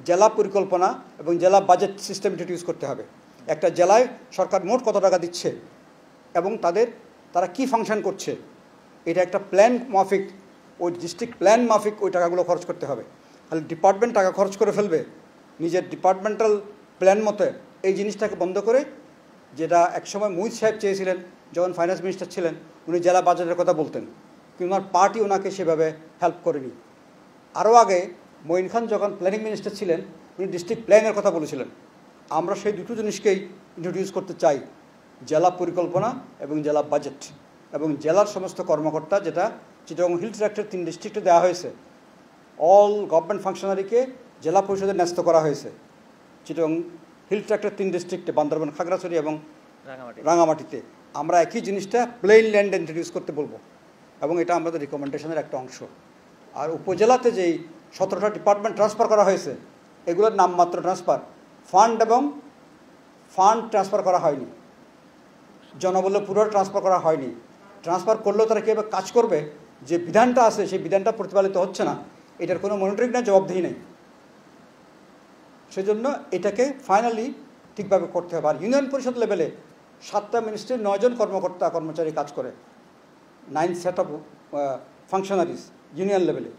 B: জেলা পরিকল্পনা এবং জেলা বাজেট সিস্টেম ইন্ট্রোডিউস করতে হবে। একটা জেলায় সরকার মোট কত টাকা দিচ্ছে এবং তারা কি ফাংশন করছে, এটা একটা প্ল্যান মাফিক, ওই ডিস্ট্রিক্ট প্ল্যান মাফিক ওই টাকাগুলো খরচ করতে হবে। তাহলে ডিপার্টমেন্ট টাকা খরচ করে ফেলবে নিজের ডিপার্টমেন্টাল প্ল্যান মতে, এই জিনিসটাকে বন্ধ করে, যেটা একসময় মুইজ সাহেব চেয়েছিলেন যখন ফাইন্যান্স মিনিস্টার ছিলেন, উনি জেলা বাজেটের কথা বলতেন, কিন্তু ওনার পার্টি ওনাকে সেভাবে হেল্প করেনি। আরও আগে মঈন খান যখন প্ল্যানিং মিনিস্টার ছিলেন, উনি ডিস্ট্রিক্ট প্ল্যানের কথা বলেছিলেন। আমরা সেই দুটো জিনিসকেই ইন্ট্রোডিউস করতে চাই, জেলা পরিকল্পনা এবং জেলা বাজেট, এবং জেলার সমস্ত কর্মকর্তা, যেটা চিটাগং হিল ট্র্যাক্টের 3 ডিস্ট্রিক্টে দেওয়া হয়েছে, অল গভর্নমেন্ট ফাংশনারিকে জেলা পরিষদে ন্যস্ত করা হয়েছে। চিটাগং হিল ট্র্যাক্টের 3 ডিস্ট্রিক্টে, বান্দরবান, খাগড়াছড়ি এবং রাঙামাটিতে আমরা একই জিনিসটা প্লেইন ল্যান্ডে ইন্ট্রোডিউস করতে বলবো, এবং এটা আমাদের রিকমেন্ডেশনের একটা অংশ। আর উপজেলাতে যেই 17টা ডিপার্টমেন্ট ট্রান্সফার করা হয়েছে, এগুলোর নামমাত্র ট্রান্সফার, ফান্ড ট্রান্সফার করা হয়নি, জনবল পুরো ট্রান্সফার করা হয়নি। ট্রান্সফার করলেও তারা কীভাবে কাজ করবে, যে বিধানটা আছে সেই বিধানটা প্রতিপালিত হচ্ছে না, এটার কোনো মনিটরিং নেই, জবাবদিহি নেই। সেজন্য এটাকে ফাইনালি ঠিকভাবে করতে হবে। আর ইউনিয়ন পরিষদ লেভেলে 7টা মিনিস্ট্রির 9 জন কর্মকর্তা কর্মচারী কাজ করে, 9 সেট অফ ফাংশনারিজ ইউনিয়ন লেভেলে।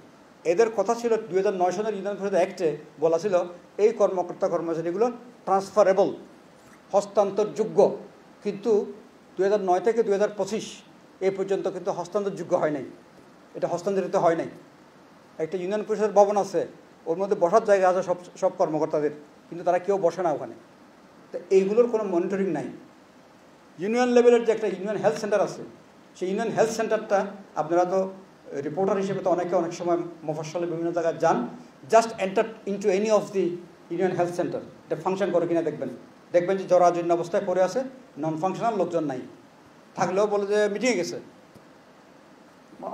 B: এদের কথা ছিল 2009 সনের ইউনিয়ন পরিষদ অ্যাক্টে বলা ছিল এই কর্মকর্তা কর্মচারীগুলো ট্রান্সফারেবল, হস্তান্তরযোগ্য, কিন্তু 2009 থেকে 2025 এই পর্যন্ত কিন্তু হস্তান্তরযোগ্য হয় নাই, এটা হস্তান্তরিত হয় নাই। একটা ইউনিয়ন পরিষদের ভবন আছে, ওর মধ্যে বসার জায়গা আছে সব কর্মকর্তাদের, কিন্তু তারা কেউ বসে না ওখানে। তো এইগুলোর কোনো মনিটরিং নাই। ইউনিয়ন লেভেলের যে একটা ইউনিয়ন হেলথ সেন্টার আছে, সেই ইউনিয়ন হেলথ সেন্টারটা, আপনারা তো রিপোর্টার হিসেবে তো অনেক সময় মফস্বলে বিভিন্ন জায়গায় যান, just enter into any of the union health centre, এটা ফাংশন করে কিনা দেখবেন যে জরাজীর্ণ অবস্থায় পড়ে আছে, নন ফাংশনাল, লোকজন নাই, থাকলেও বলে যে মিটিয়ে গেছে,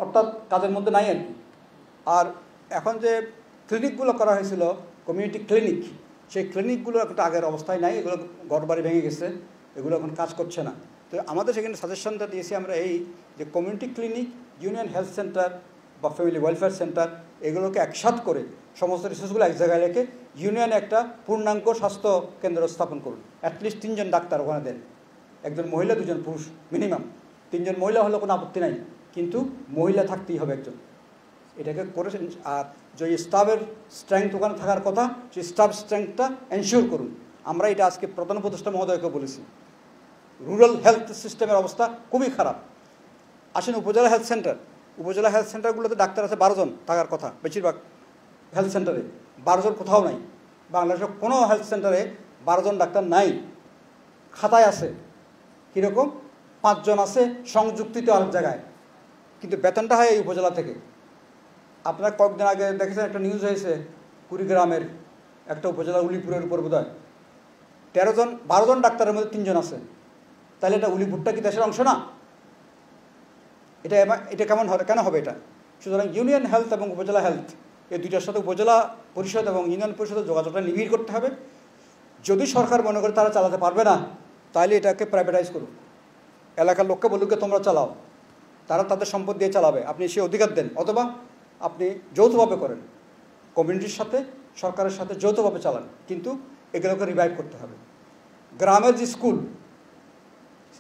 B: অর্থাৎ কাজের মধ্যে নাই আর কি। আর এখন যে ক্লিনিকগুলো করা হয়েছিল, কমিউনিটি ক্লিনিক, সেই ক্লিনিকগুলো একটা আগের অবস্থায় নাই, এগুলো ঘরবাড়ি ভেঙে গেছে, এগুলো এখন কাজ করছে না। তো আমাদের সেখানে সাজেশনটা দিয়েছি আমরা এই যে community clinic, union health centre বা ফ্যামিলি ওয়েলফেয়ার সেন্টার এগুলোকে একসাথ করে সমস্ত রিসোর্সগুলো এক জায়গায় রেখে ইউনিয়নে একটা পূর্ণাঙ্গ স্বাস্থ্য কেন্দ্র স্থাপন করুন। অ্যাটলিস্ট 3 জন ডাক্তার ওখানে দেন, একজন মহিলা 2 জন পুরুষ মিনিমাম। 3 জন মহিলা হলে কোনো আপত্তি নাই, কিন্তু মহিলা থাকতেই হবে একজন। এটাকে করেছেন। আর যে স্টাফের স্ট্রেংথ ওখানে থাকার কথা, সেই স্টাফ স্ট্রেংথটা এনশিওর করুন। আমরা এটা আজকে প্রধান উপদেষ্টা মহোদয়কে বলেছি। রুরাল হেলথ সিস্টেমের অবস্থা খুবই খারাপ। আসেন উপজেলা হেলথ সেন্টার, উপজেলা হেলথ সেন্টারগুলোতে ডাক্তার আছে 12 জন থাকার কথা বেশিরভাগ হেলথ সেন্টারে, 12 জন কোথাও নাই। বাংলাদেশের কোনো হেলথ সেন্টারে 12 জন ডাক্তার নাই। খাতায় আছে কীরকম 5 জন আছে সংযুক্তিত আরেক জায়গায়, কিন্তু বেতনটা হয় এই উপজেলা থেকে। আপনার কয়েকদিন আগে দেখেছেন একটা নিউজ হয়েছে কুড়িগ্রামের একটা উপজেলা উলিপুরের উপর বোধহয় 12 জন ডাক্তারের মধ্যে 3 জন আছে। তাহলে এটা উলিপুরটা কি দেশের অংশ না? এটা কেমন হবে, কেন হবে এটা? সুতরাং ইউনিয়ন হেলথ এবং উপজেলা হেলথ এই দুইটার সাথে উপজেলা পরিষদ এবং ইউনিয়ন পরিষদের যোগাযোগটা নিবিড় করতে হবে। যদি সরকার মনে করে তারা চালাতে পারবে না, তাহলে এটাকে প্রাইভেটাইজ করুন। এলাকার লোককে বলুক তোমরা চালাও, তারা তাদের সম্পদ দিয়ে চালাবে, আপনি সে অধিকার দেন। অথবা আপনি যৌথভাবে করেন, কমিউনিটির সাথে সরকারের সাথে যৌথভাবে চালান, কিন্তু এগুলোকে রিভাইভ করতে হবে। গ্রামের যে স্কুল,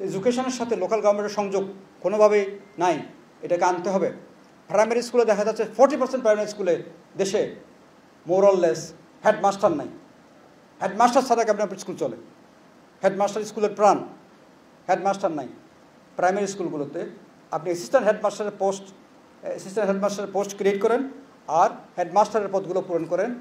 B: এডুকেশনের সাথে লোকাল গভর্নমেন্টের সংযোগ কোনোভাবেই নাই, এটাকে আনতে হবে। প্রাইমারি স্কুলে দেখা যাচ্ছে 40% প্রাইমারি স্কুলে দেশে মোরাললেস হেডমাস্টার নাই। হেডমাস্টার ছাড়া কেমন আপনার স্কুল চলে? হেডমাস্টার স্কুলের প্রাণ, হেডমাস্টার নাই প্রাইমারি স্কুলগুলোতে। আপনি অ্যাসিস্ট্যান্ট হেডমাস্টারের পোস্ট ক্রিয়েট করেন আর হেডমাস্টারের পদগুলো পূরণ করেন।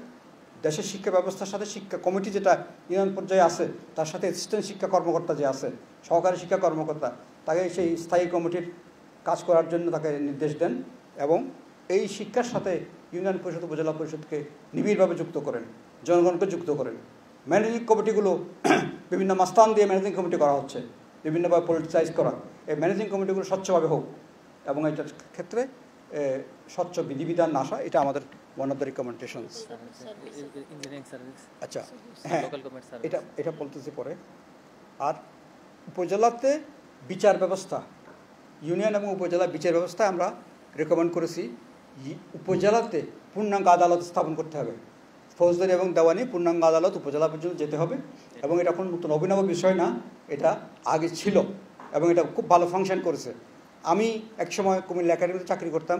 B: দেশের শিক্ষা ব্যবস্থার সাথে শিক্ষা কমিটি যেটা ইউনিয়ন পর্যায়ে আছে, তার সাথে অ্যাসিস্ট্যান্ট শিক্ষা কর্মকর্তা যে আছে, সহকারী শিক্ষা কর্মকর্তা, তাকে সেই স্থায়ী কমিটির কাজ করার জন্য তাকে নির্দেশ দেন এবং এই শিক্ষার সাথে ইউনিয়ন পরিষদ উপজেলা পরিষদকে নিবিড়ভাবে যুক্ত করেন, জনগণকে যুক্ত করেন। ম্যানেজিং কমিটিগুলো বিভিন্ন মাস্তান দিয়ে ম্যানেজিং কমিটি করা হচ্ছে, বিভিন্নভাবে পলিটিসাইজ করা। এই ম্যানেজিং কমিটিগুলো স্বচ্ছভাবে হোক এবং এটার ক্ষেত্রে স্বচ্ছ বিধিবিধান আসা, এটা আমাদের ওয়ান অফ দ্য রিকমেন্ডেশনস। আচ্ছা, হ্যাঁ, এটা বলতেছি পরে। আর উপজেলাতে বিচার ব্যবস্থা, ইউনিয়ন এবং উপজেলা বিচার ব্যবস্থা আমরা রেকমেন্ড করেছি উপজেলাতে পূর্ণাঙ্গ আদালত স্থাপন করতে হবে। ফৌজদারি এবং দেওয়ানি পূর্ণাঙ্গ আদালত উপজেলা পর্যন্ত যেতে হবে এবং এটা কোনো নতুন অভিনব বিষয় না, এটা আগে ছিল এবং এটা খুব ভালো ফাংশন করেছে। আমি একসময় কুমিল্লা একাডেমিতে চাকরি করতাম,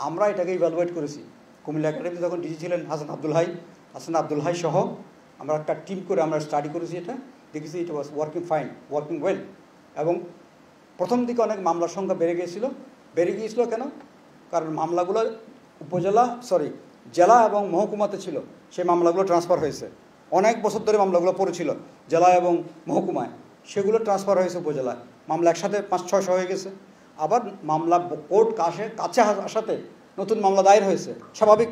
B: আমরা এটাকে ইভ্যালুয়েট করেছি। কুমিল্লা একাডেমিতে তখন ডিজি ছিলেন হাসান আব্দুল হাই সহ আমরা একটা টিম করে আমরা স্টাডি করেছি, এটা দেখেছি it was working fine, working well. এবং প্রথম দিকে অনেক মামলার সংখ্যা বেড়ে গিয়েছিল কেন? কারণ মামলাগুলো জেলা এবং মহকুমাতে ছিল, সেই মামলাগুলো ট্রান্সফার হয়েছে। অনেক বছর ধরে মামলাগুলো পড়েছিল জেলা এবং মহকুমায়, সেগুলো ট্রান্সফার হয়েছে উপজেলায়। মামলা একসাথে 500-600 হয়ে গেছে। আবার মামলা কোর্ট কাছে আসাতে নতুন মামলা দায়ের হয়েছে। স্বাভাবিক,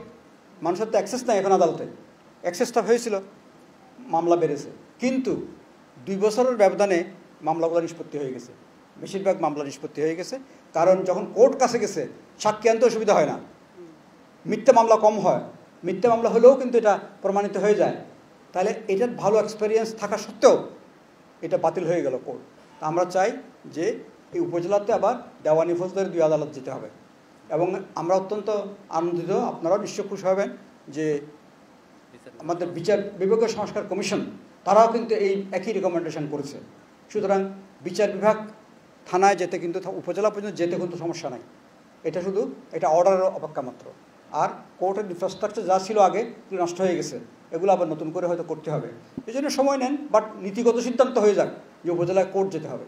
B: মানুষের তো অ্যাক্সেস নাই এখন আদালতে, অ্যাক্সেসটা হয়েছিল, মামলা বেড়েছে। কিন্তু 2 বছরের ব্যবধানে মামলাগুলো নিষ্পত্তি হয়ে গেছে, বেশিরভাগ মামলা নিষ্পত্তি হয়ে গেছে। কারণ যখন কোর্ট কাছে গেছে সাক্ষী আনতে অসুবিধা হয় না, মিথ্যা মামলা কম হয়, মিথ্যা মামলা হলেও কিন্তু এটা প্রমাণিত হয়ে যায়। তাহলে এটার ভালো এক্সপেরিয়েন্স থাকা সত্ত্বেও এটা বাতিল হয়ে গেল কোর্ট। আমরা চাই যে এই উপজেলাতে আবার দেওয়ানি ফৌজদারি 2 আদালত যেতে হবে। এবং আমরা অত্যন্ত আনন্দিত, আপনারাও নিশ্চয় খুশি হবেন যে আমাদের বিচার বিভাগীয় সংস্কার কমিশন তারাও কিন্তু এই একই রিকমেন্ডেশন করেছে। সুতরাং বিচার বিভাগ থানায় যেতে কিন্তু, উপজেলা পর্যন্ত যেতে কিন্তু সমস্যা নাই, এটা অর্ডারের অপেক্ষা মাত্র। আর কোর্টের ইনফ্রাস্ট্রাকচার যা ছিল আগে নষ্ট হয়ে গেছে, এগুলো আবার নতুন করে হয়তো করতে হবে। এই জন্য সময় নেন, বাট নীতিগত সিদ্ধান্ত হয়ে যাক যে উপজেলায় কোর্ট যেতে হবে।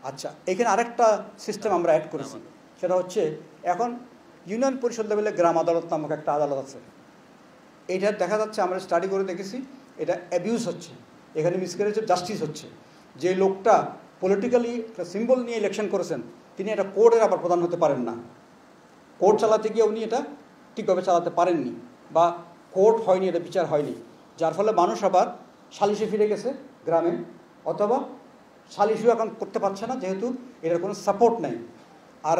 B: আচ্ছা, এখানে আরেকটা সিস্টেম আমরা অ্যাড করেছি, সেটা হচ্ছে এখন ইউনিয়ন পরিষদ লেভেলে গ্রাম আদালত নামক একটা আদালত আছে। এটা দেখা যাচ্ছে, আমরা স্টাডি করে দেখেছি, এটা অ্যাবিউজ হচ্ছে, এখানে মিসক্যারেজ অফ জাস্টিস হচ্ছে। যে লোকটা পলিটিক্যালি একটা সিম্বল নিয়ে ইলেকশন করেছেন, তিনি এটা কোর্টের আবার প্রধান হতে পারেন না। কোর্ট চালাতে গিয়ে উনি এটা ঠিকভাবে চালাতে পারেননি, বা কোর্ট হয়নি, এটা বিচার হয়নি, যার ফলে মানুষ আবার সালিশে ফিরে গেছে গ্রামে, অথবা সালিশও এখন করতে পারছে না, যেহেতু এটার কোনো সাপোর্ট নেই। আর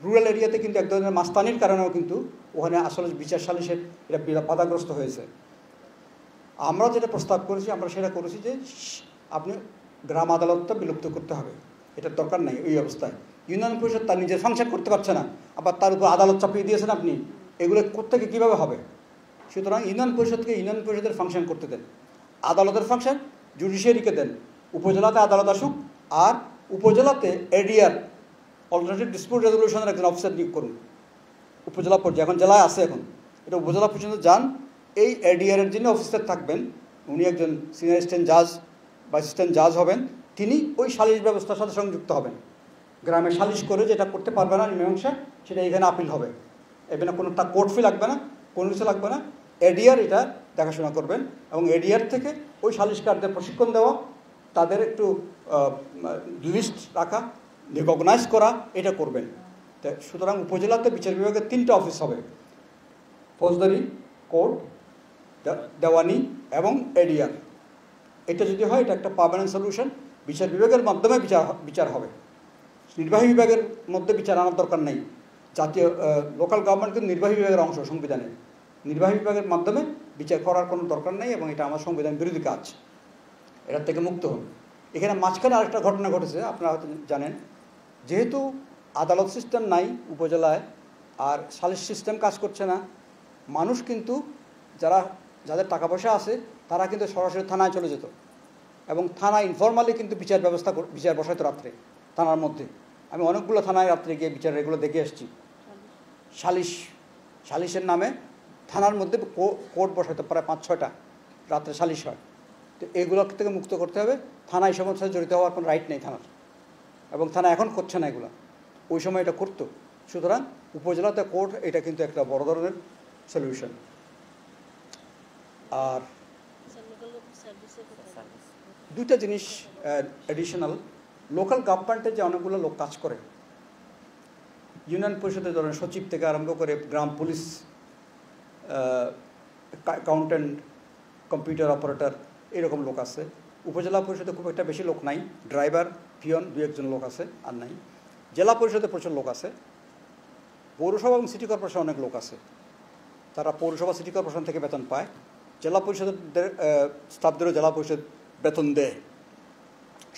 B: রুরাল এরিয়াতে কিন্তু এক ধরনের মাস্তানির কারণেও কিন্তু ওখানে আসলে বিচার সালিশের এটা বাধাগ্রস্ত হয়েছে। আমরা যেটা প্রস্তাব করেছি, আমরা সেটা করেছি যে আপনি গ্রাম আদালতটা বিলুপ্ত করতে হবে, এটার দরকার নেই এই অবস্থায়। ইউনিয়ন পরিষদ তার নিজের ফাংশন করতে পারছে না, আবার তার উপর আদালত চাপিয়ে দিয়েছেন আপনি, এগুলো কোত্থেকে কীভাবে হবে? সুতরাং ইউনিয়ন পরিষদকে ইউনিয়ন পরিষদের ফাংশন করতে দেন, আদালতের ফাংশন জুডিশিয়ারিকে দেন, উপজেলাতে আদালত আসুক, আর উপজেলাতে এডিআর অল্টারনেটিভ ডিসপিউট রেজলিউশনের একজন অফিসার নিয়োগ করুন উপজেলা পর্যায়ে। এখন জেলায় আছে, এখন এটা উপজেলা পর্যন্ত যান, এই এডিআরের যিনি অফিসার থাকবেন উনি একজন সিনিয়র অ্যাসিস্ট্যান্ট জাজ বা অ্যাসিস্ট্যান্ট জাজ হবেন, তিনি ওই সালিশ ব্যবস্থার সাথে সংযুক্ত হবেন। গ্রামে সালিশ করে যেটা করতে পারবে না মীমাংসা, সেটা এখানে আপিল হবে, এখানে কোনো কোর্ট ফি লাগবে না, কোনো কিছু লাগবে না, এডিআর এটা দেখাশোনা করবেন। এবং এডিআর থেকে ওই সালিশকারদের প্রশিক্ষণ দেওয়া, তাদের একটু লিস্ট রাখা, রিকগনাইজ করা, এটা করবেন। সুতরাং উপজেলাতে বিচার বিভাগের 3টা অফিস হবে, ফৌজদারি, কোর্ট, দেওয়ানি এবং এডিআর। এটা যদি হয়, এটা একটা পার্মানেন্ট সলিউশন। বিচার বিভাগের মাধ্যমে বিচার হবে, নির্বাহী বিভাগের মধ্যে বিচার আনার দরকার নেই। জাতীয় লোকাল গভর্নমেন্ট কিন্তু নির্বাহী বিভাগের অংশ সংবিধানে, নির্বাহী বিভাগের মাধ্যমে বিচার করার কোনো দরকার নেই, এবং এটা আমার সংবিধান বিরোধী কাজ, এটার থেকে মুক্ত হন। এখানে মাঝখানে আরেকটা ঘটনা ঘটেছে, আপনারা হয়তো জানেন, যেহেতু আদালত সিস্টেম নাই উপজেলায়, আর সালিশ সিস্টেম কাজ করছে না, মানুষ কিন্তু যাদের টাকা পয়সা আছে তারা কিন্তু সরাসরি থানায় চলে যেত, এবং থানায় ইনফরমালি কিন্তু বিচার বসাইতো রাত্রে থানার মধ্যে। আমি অনেকগুলো থানায় রাত্রে গিয়ে বিচার এগুলো দেখে এসেছি। সালিশের নামে থানার মধ্যে কোর্ট বসাইতো প্রায় 5-6টা রাত্রে সালিশ হয়। তো এগুলো থেকে মুক্ত করতে হবে, থানা এই সমস্যার সাথে জড়িত হওয়ার কোনো রাইট নেই থানার, এবং থানা এখন করছে না এগুলো, ওই সময় এটা করতো। সুতরাং উপজেলাতে কোর্ট, এটা কিন্তু একটা বড় ধরনের সলিউশন। আর 2টা জিনিস অ্যাডিশনাল, লোকাল গভর্নমেন্টে যে অনেকগুলো লোক কাজ করে, ইউনিয়ন পরিষদে ধরেন সচিব থেকে আরম্ভ করে গ্রাম পুলিশ, অ্যাকাউন্টেন্ট, কম্পিউটার অপারেটর, এরকম লোক আছে। উপজেলা পরিষদে খুব একটা বেশি লোক নাই, ড্রাইভার, পিয়ন 2-1 লোক আছে, আর নাই। জেলা পরিষদে প্রচুর লোক আছে, পৌরসভা এবং সিটি কর্পোরেশন অনেক লোক আছে, তারা পৌরসভা সিটি কর্পোরেশন থেকে বেতন পায়। জেলা পরিষদের স্টাফদেরও জেলা পরিষদ বেতন দেয়,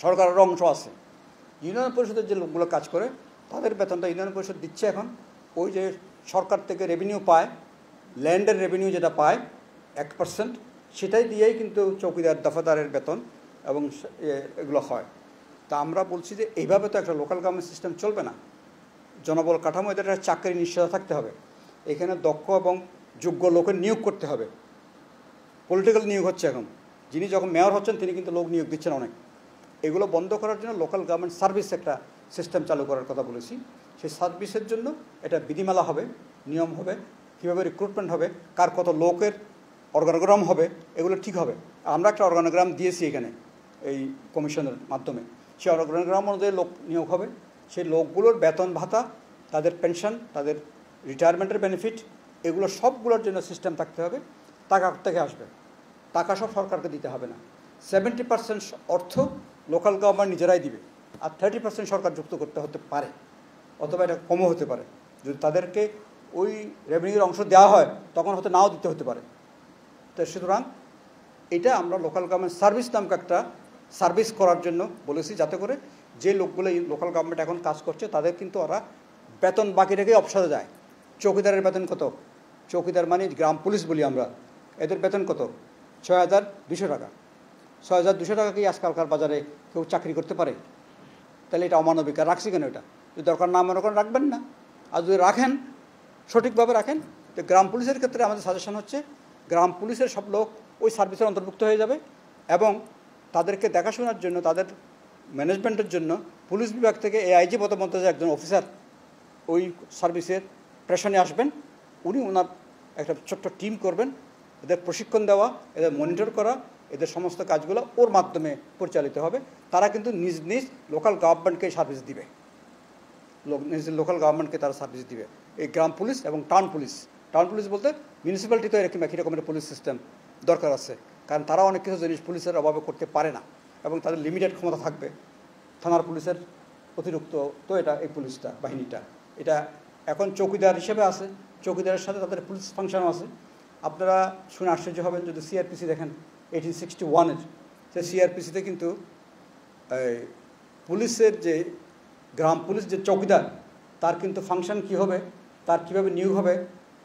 B: সরকারের অংশ আছে। ইউনিয়ন পরিষদের যে লোকগুলো কাজ করে তাদের বেতনটা ইউনিয়ন পরিষদ দিচ্ছে এখন। ওই যে সরকার থেকে রেভিনিউ পায়, ল্যান্ডের রেভিনিউ যেটা পায় 1%, সেটাই দিয়েই কিন্তু চৌকিদার, দফাদারের বেতন এবং এগুলো হয়। তা আমরা বলছি যে এইভাবে তো একটা লোকাল গভর্নমেন্ট সিস্টেম চলবে না। জনবল কাঠামো, এদের একটা চাকরি নিশ্চয়তা থাকতে হবে, এখানে দক্ষ এবং যোগ্য লোকের নিয়োগ করতে হবে। পলিটিক্যাল নিয়োগ হচ্ছে এখন, যিনি যখন মেয়র হচ্ছেন তিনি কিন্তু লোক নিয়োগ দিচ্ছেন অনেক। এগুলো বন্ধ করার জন্য লোকাল গভর্নমেন্ট সার্ভিস একটা সিস্টেম চালু করার কথা বলেছি। সেই সার্ভিসের জন্য এটা বিধিমালা হবে, নিয়ম হবে, কীভাবে রিক্রুটমেন্ট হবে, কার কত লোকের অর্গানোগ্রাম হবে, এগুলো ঠিক হবে। আমরা একটা অর্গানোগ্রাম দিয়েছি এখানে এই কমিশনের মাধ্যমে, সেই অর্গানোগ্রাম অনুযায়ী লোক নিয়োগ হবে। সেই লোকগুলোর বেতন ভাতা, তাদের পেনশন, তাদের রিটায়ারমেন্টের বেনিফিট, এগুলো সবগুলোর জন্য সিস্টেম থাকতে হবে। টাকা থেকে আসবে, টাকা সব সরকারকে দিতে হবে না। 70% অর্থ লোকাল গভর্নমেন্ট নিজেরাই দিবে, আর 30% সরকার যুক্ত করতে হতে পারে, অথবা এটা কমও হতে পারে। যদি তাদেরকে ওই রেভিনিউর অংশ দেওয়া হয় তখন হয়তো নাও দিতে হতে পারে। তো সুতরাং এটা আমরা লোকাল গভর্নমেন্ট সার্ভিস নামক একটা সার্ভিস করার জন্য বলেছি, যাতে করে যে লোকগুলো লোকাল গভর্নমেন্ট এখন কাজ করছে তাদের কিন্তু ওরা বেতন বাকি রেখে অবসরে যায়। চৌকিদারের বেতন কত? চৌকিদার মানে গ্রাম পুলিশ বলি আমরা, এদের বেতন কত? 6,200 টাকা। 6,200 টাকা কি আজকালকার বাজারে কেউ চাকরি করতে পারে? তাহলে এটা অমানবিক। আর রাখছি কেন? এটা যদি দরকার না মনে করেন রাখবেন না, আর যদি রাখেন সঠিকভাবে রাখেন। তো গ্রাম পুলিশের ক্ষেত্রে আমাদের সাজেশন হচ্ছে গ্রাম পুলিশের সব লোক ওই সার্ভিসের অন্তর্ভুক্ত হয়ে যাবে, এবং তাদেরকে দেখাশোনার জন্য, তাদের ম্যানেজমেন্টের জন্য পুলিশ বিভাগ থেকে এআইজি পদমর্যাদার একজন অফিসার ওই সার্ভিসের প্রেশনে আসবেন। উনি ওনার একটা ছোট্ট টিম করবেন, এদের প্রশিক্ষণ দেওয়া, এদের মনিটর করা, এদের সমস্ত কাজগুলো ওর মাধ্যমে পরিচালিত হবে। তারা কিন্তু নিজ নিজ লোকাল গভর্নমেন্টকে সার্ভিস দিবে, নিজ লোকাল গভর্নমেন্টকে তারা সার্ভিস দিবে। এই গ্রাম পুলিশ এবং টাউন পুলিশ, টাউন পুলিশ বলতে মিউনিসিপ্যালিটি তো এরকম একই রকমের পুলিশ সিস্টেম দরকার আছে, কারণ তারা অনেক কিছু জিনিস পুলিশের অভাবে করতে পারে না, এবং তাদের লিমিটেড ক্ষমতা থাকবে। থানার পুলিশের অতিরিক্ত তো এটা এই পুলিশটা বাহিনীটা, এটা এখন চৌকিদার হিসেবে আছে, চৌকিদারের সাথে তাদের পুলিশ ফাংশনও আছে। আপনারা শুনে আশ্চর্য হবেন যদি সিআরপিসি দেখেন 1861-এর, সেই সিআরপিসিতে কিন্তু পুলিশের যে গ্রাম পুলিশ যে চৌকিদার তার কিন্তু ফাংশন কী হবে, তার কীভাবে নিয়োগ হবে,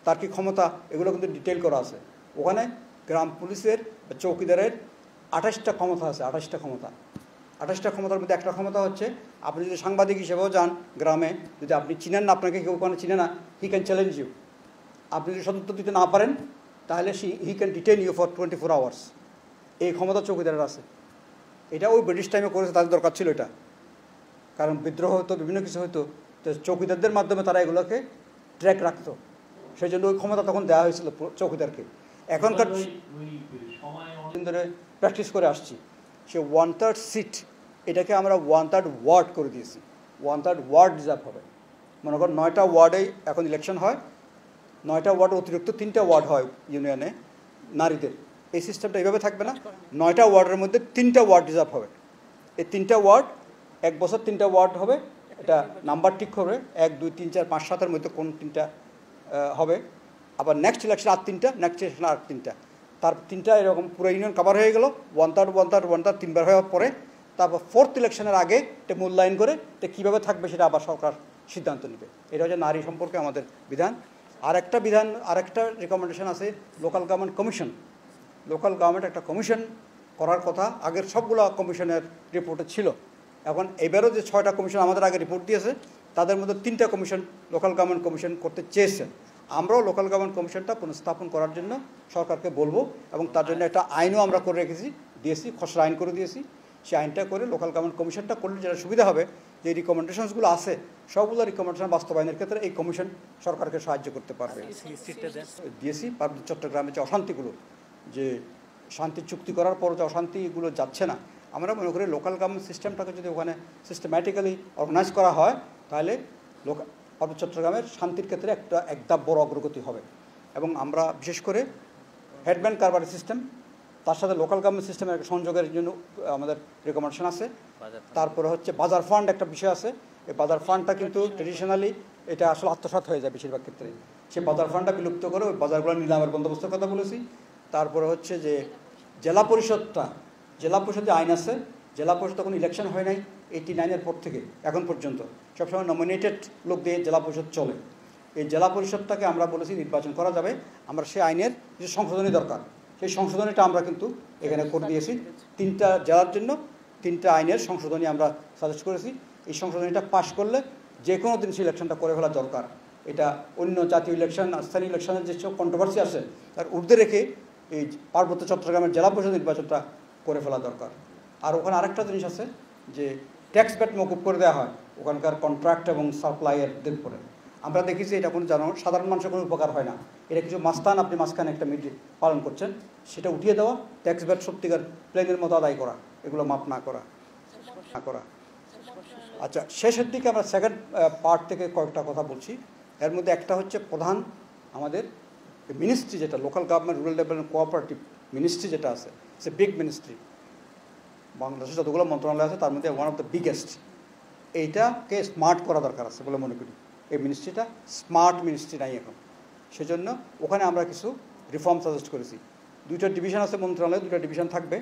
B: তার কী ক্ষমতা, এগুলো কিন্তু ডিটেল করা আছে ওখানে। গ্রাম পুলিশের চৌকিদারের 28টা ক্ষমতা আছে, 28টা ক্ষমতা। 28টা ক্ষমতার মধ্যে একটা ক্ষমতা হচ্ছে আপনি যদি সাংবাদিক হিসেবেও যান গ্রামে, যদি আপনি চিনেন না, আপনাকে কেউ ওখানে চিনে না, হি ক্যান চ্যালেঞ্জ ইউ। আপনি যদি সদুত্তর দিতে না পারেন তাহলে he can detain you for 24 hours. এই ক্ষমতা চৌকিদারের আছে। এটা ওই ব্রিটিশ টাইমে করেছে, তাদের দরকার ছিল এটা, কারণ বিদ্রোহ হতো, বিভিন্ন কিছু হতো, তো চৌকিদারদের মাধ্যমে তারা এগুলোকে ট্র্যাক রাখতো, সেই জন্য ওই ক্ষমতা তখন দেওয়া হয়েছিল চৌকিদারকে। এখনকার ধরে প্র্যাকটিস করে আসছি, সে 1/3 সিট এটাকে আমরা 1/3 ওয়ার্ড করে দিয়েছি। 1/3 ওয়ার্ড রিজার্ভ হবে। মনে করেন 9টা ওয়ার্ডেই এখন ইলেকশন হয়, 9টা ওয়ার্ড অতিরিক্ত 3টা ওয়ার্ড হয় ইউনিয়নে নারীদের। এই সিস্টেমটা এইভাবে থাকবে না, 9টা ওয়ার্ডের মধ্যে 3টা ওয়ার্ড রিজার্ভ হবে। এই 3টা ওয়ার্ড 1 বছর 3টা ওয়ার্ড হবে, এটা নাম্বার ঠিক হবে 1 2 3 4 5 7-এর মধ্যে কোন 3টা হবে। আবার নেক্সট ইলেকশন আর 3টা, নেক্সট ইলেকশন আর 3টা, তার 3টা এরকম পুরো ইউনিয়ন কভার হয়ে গেল। 1/3 1/3 1/3 3বার হওয়ার পরে তারপর 4th ইলেকশনের আগে এটা মূল্যায়ন করে এটা কীভাবে থাকবে সেটা আবার সরকার সিদ্ধান্ত নেবে। এটা হচ্ছে নারী সম্পর্কে আমাদের বিধান। আরেকটা বিধান, আরেকটা রেকমেন্ডেশন আছে local government commission. Local government একটা কমিশন করার কথা, আগের সবগুলো কমিশনের রিপোর্টে ছিল। এখন এবারও যে 6টা কমিশন আমাদের আগে রিপোর্ট দিয়েছে, তাদের মধ্যে 3টা কমিশন লোকাল গভর্নমেন্ট কমিশন করতে চেয়েছে। আমরাও লোকাল গভর্নমেন্ট কমিশনটা পুনঃস্থাপন করার জন্য সরকারকে বলবো, এবং তার জন্য একটা আইনও আমরা করে রেখেছি, দিয়েছি, খসড়া আইন করে দিয়েছি। সেই আইনটা করে লোকাল গভর্নমেন্ট কমিশনটা করলে যেটা সুবিধা হবে, যে রিকমেন্ডেশনসগুলো আছে সবগুলো রিকমেন্ডেশন বাস্তবায়নের ক্ষেত্রে এই কমিশন সরকারকে সাহায্য করতে পারবে। দিয়েছি পার্বত্য চট্টগ্রামে যে অশান্তিগুলো, যে শান্তি চুক্তি করার পর যে অশান্তিগুলো যাচ্ছে না, আমরা মনে করি লোকাল গভর্নমেন্ট সিস্টেমটাকে যদি ওখানে সিস্টেম্যাটিক্যালি অর্গানাইজ করা হয়, তাহলে পার্বত্য চট্টগ্রামের শান্তির ক্ষেত্রে এক ধাপ বড় অগ্রগতি হবে। এবং আমরা বিশেষ করে হেডম্যান কারবারি সিস্টেম, তার সাথে লোকাল গভর্নমেন্ট সিস্টেমের একটা সংযোগের জন্য আমাদের রেকমেন্ডেশন আছে। তারপরে হচ্ছে বাজার ফান্ড একটা বিষয় আছে। এই বাজার ফান্ডটা কিন্তু ট্রেডিশনালি এটা আসলে আত্মসাৎ হয়ে যায় বেশিরভাগ ক্ষেত্রে। সেই বাজার ফান্ডটা বিলুপ্ত করে ওই বাজারগুলো নিলামের বন্দোবস্তের কথা বলেছি। তারপরে হচ্ছে যে জেলা পরিষদটা, জেলা পরিষদে আইন আছে, জেলা পরিষদ তখন ইলেকশন হয় নাই 89-এর পর থেকে এখন পর্যন্ত সবসময় নমিনেটেড লোক দিয়ে জেলা পরিষদ চলে। এই জেলা পরিষদটাকে আমরা বলেছি নির্বাচন করা যাবে, আমরা সেই আইনের কিছু সংশোধনী দরকার, সেই সংশোধনীটা আমরা কিন্তু এখানে করে দিয়েছি। 3টা জেলার জন্য 3টা আইনের সংশোধনী আমরা সাজেস্ট করেছি। এই সংশোধনীটা পাশ করলে যে কোনো দিন সেই ইলেকশনটা করে ফেলা দরকার। এটা অন্য জাতীয় ইলেকশন, স্থানীয় ইলেকশনের যেসব কন্ট্রোভার্সি আছে তার ঊর্ধ্বে রেখে এই পার্বত্য চট্টগ্রামের জেলা পরিষদ নির্বাচনটা করে ফেলা দরকার। আর ওখানে আরেকটা জিনিস আছে যে ট্যাক্স ব্যাট মকুব করে দেওয়া হয় ওখানকার কন্ট্রাক্ট এবং সাপ্লাইয়েরদের পরে। আমরা দেখেছি এটা কোনো সাধারণ মানুষের কোনো উপকার হয় না। এটা কিছু মাস্তান আপনি মাঝখানে একটা মিডিয়া পালন করছেন, সেটা উঠিয়ে দেওয়া, ট্যাক্স ব্যাট সত্যিকার প্লেনের মতো আদায় করা, এগুলো মাপ না করা। আচ্ছা, শেষের দিকে আমরা সেকেন্ড পার্ট থেকে কয়েকটা কথা বলছি। এর মধ্যে একটা হচ্ছে প্রধান আমাদের মিনিস্ট্রি, যেটা local government rural development cooperative ministry যেটা আছে, সে বিগ মিনিস্ট্রি। বাংলাদেশে যতগুলো মন্ত্রণালয় আছে তার মধ্যে ওয়ান অফ দ্য বিগেস্ট। এইটাকে স্মার্ট করা দরকার আছে বলে মনে করি। এই মিনিস্ট্রিটা স্মার্ট মিনিস্ট্রি নাই এখন, সেজন্য ওখানে আমরা কিছু রিফর্ম সাজেস্ট করেছি। 2টা ডিভিশন আছে মন্ত্রণালয়ে, 2টা ডিভিশন থাকবে।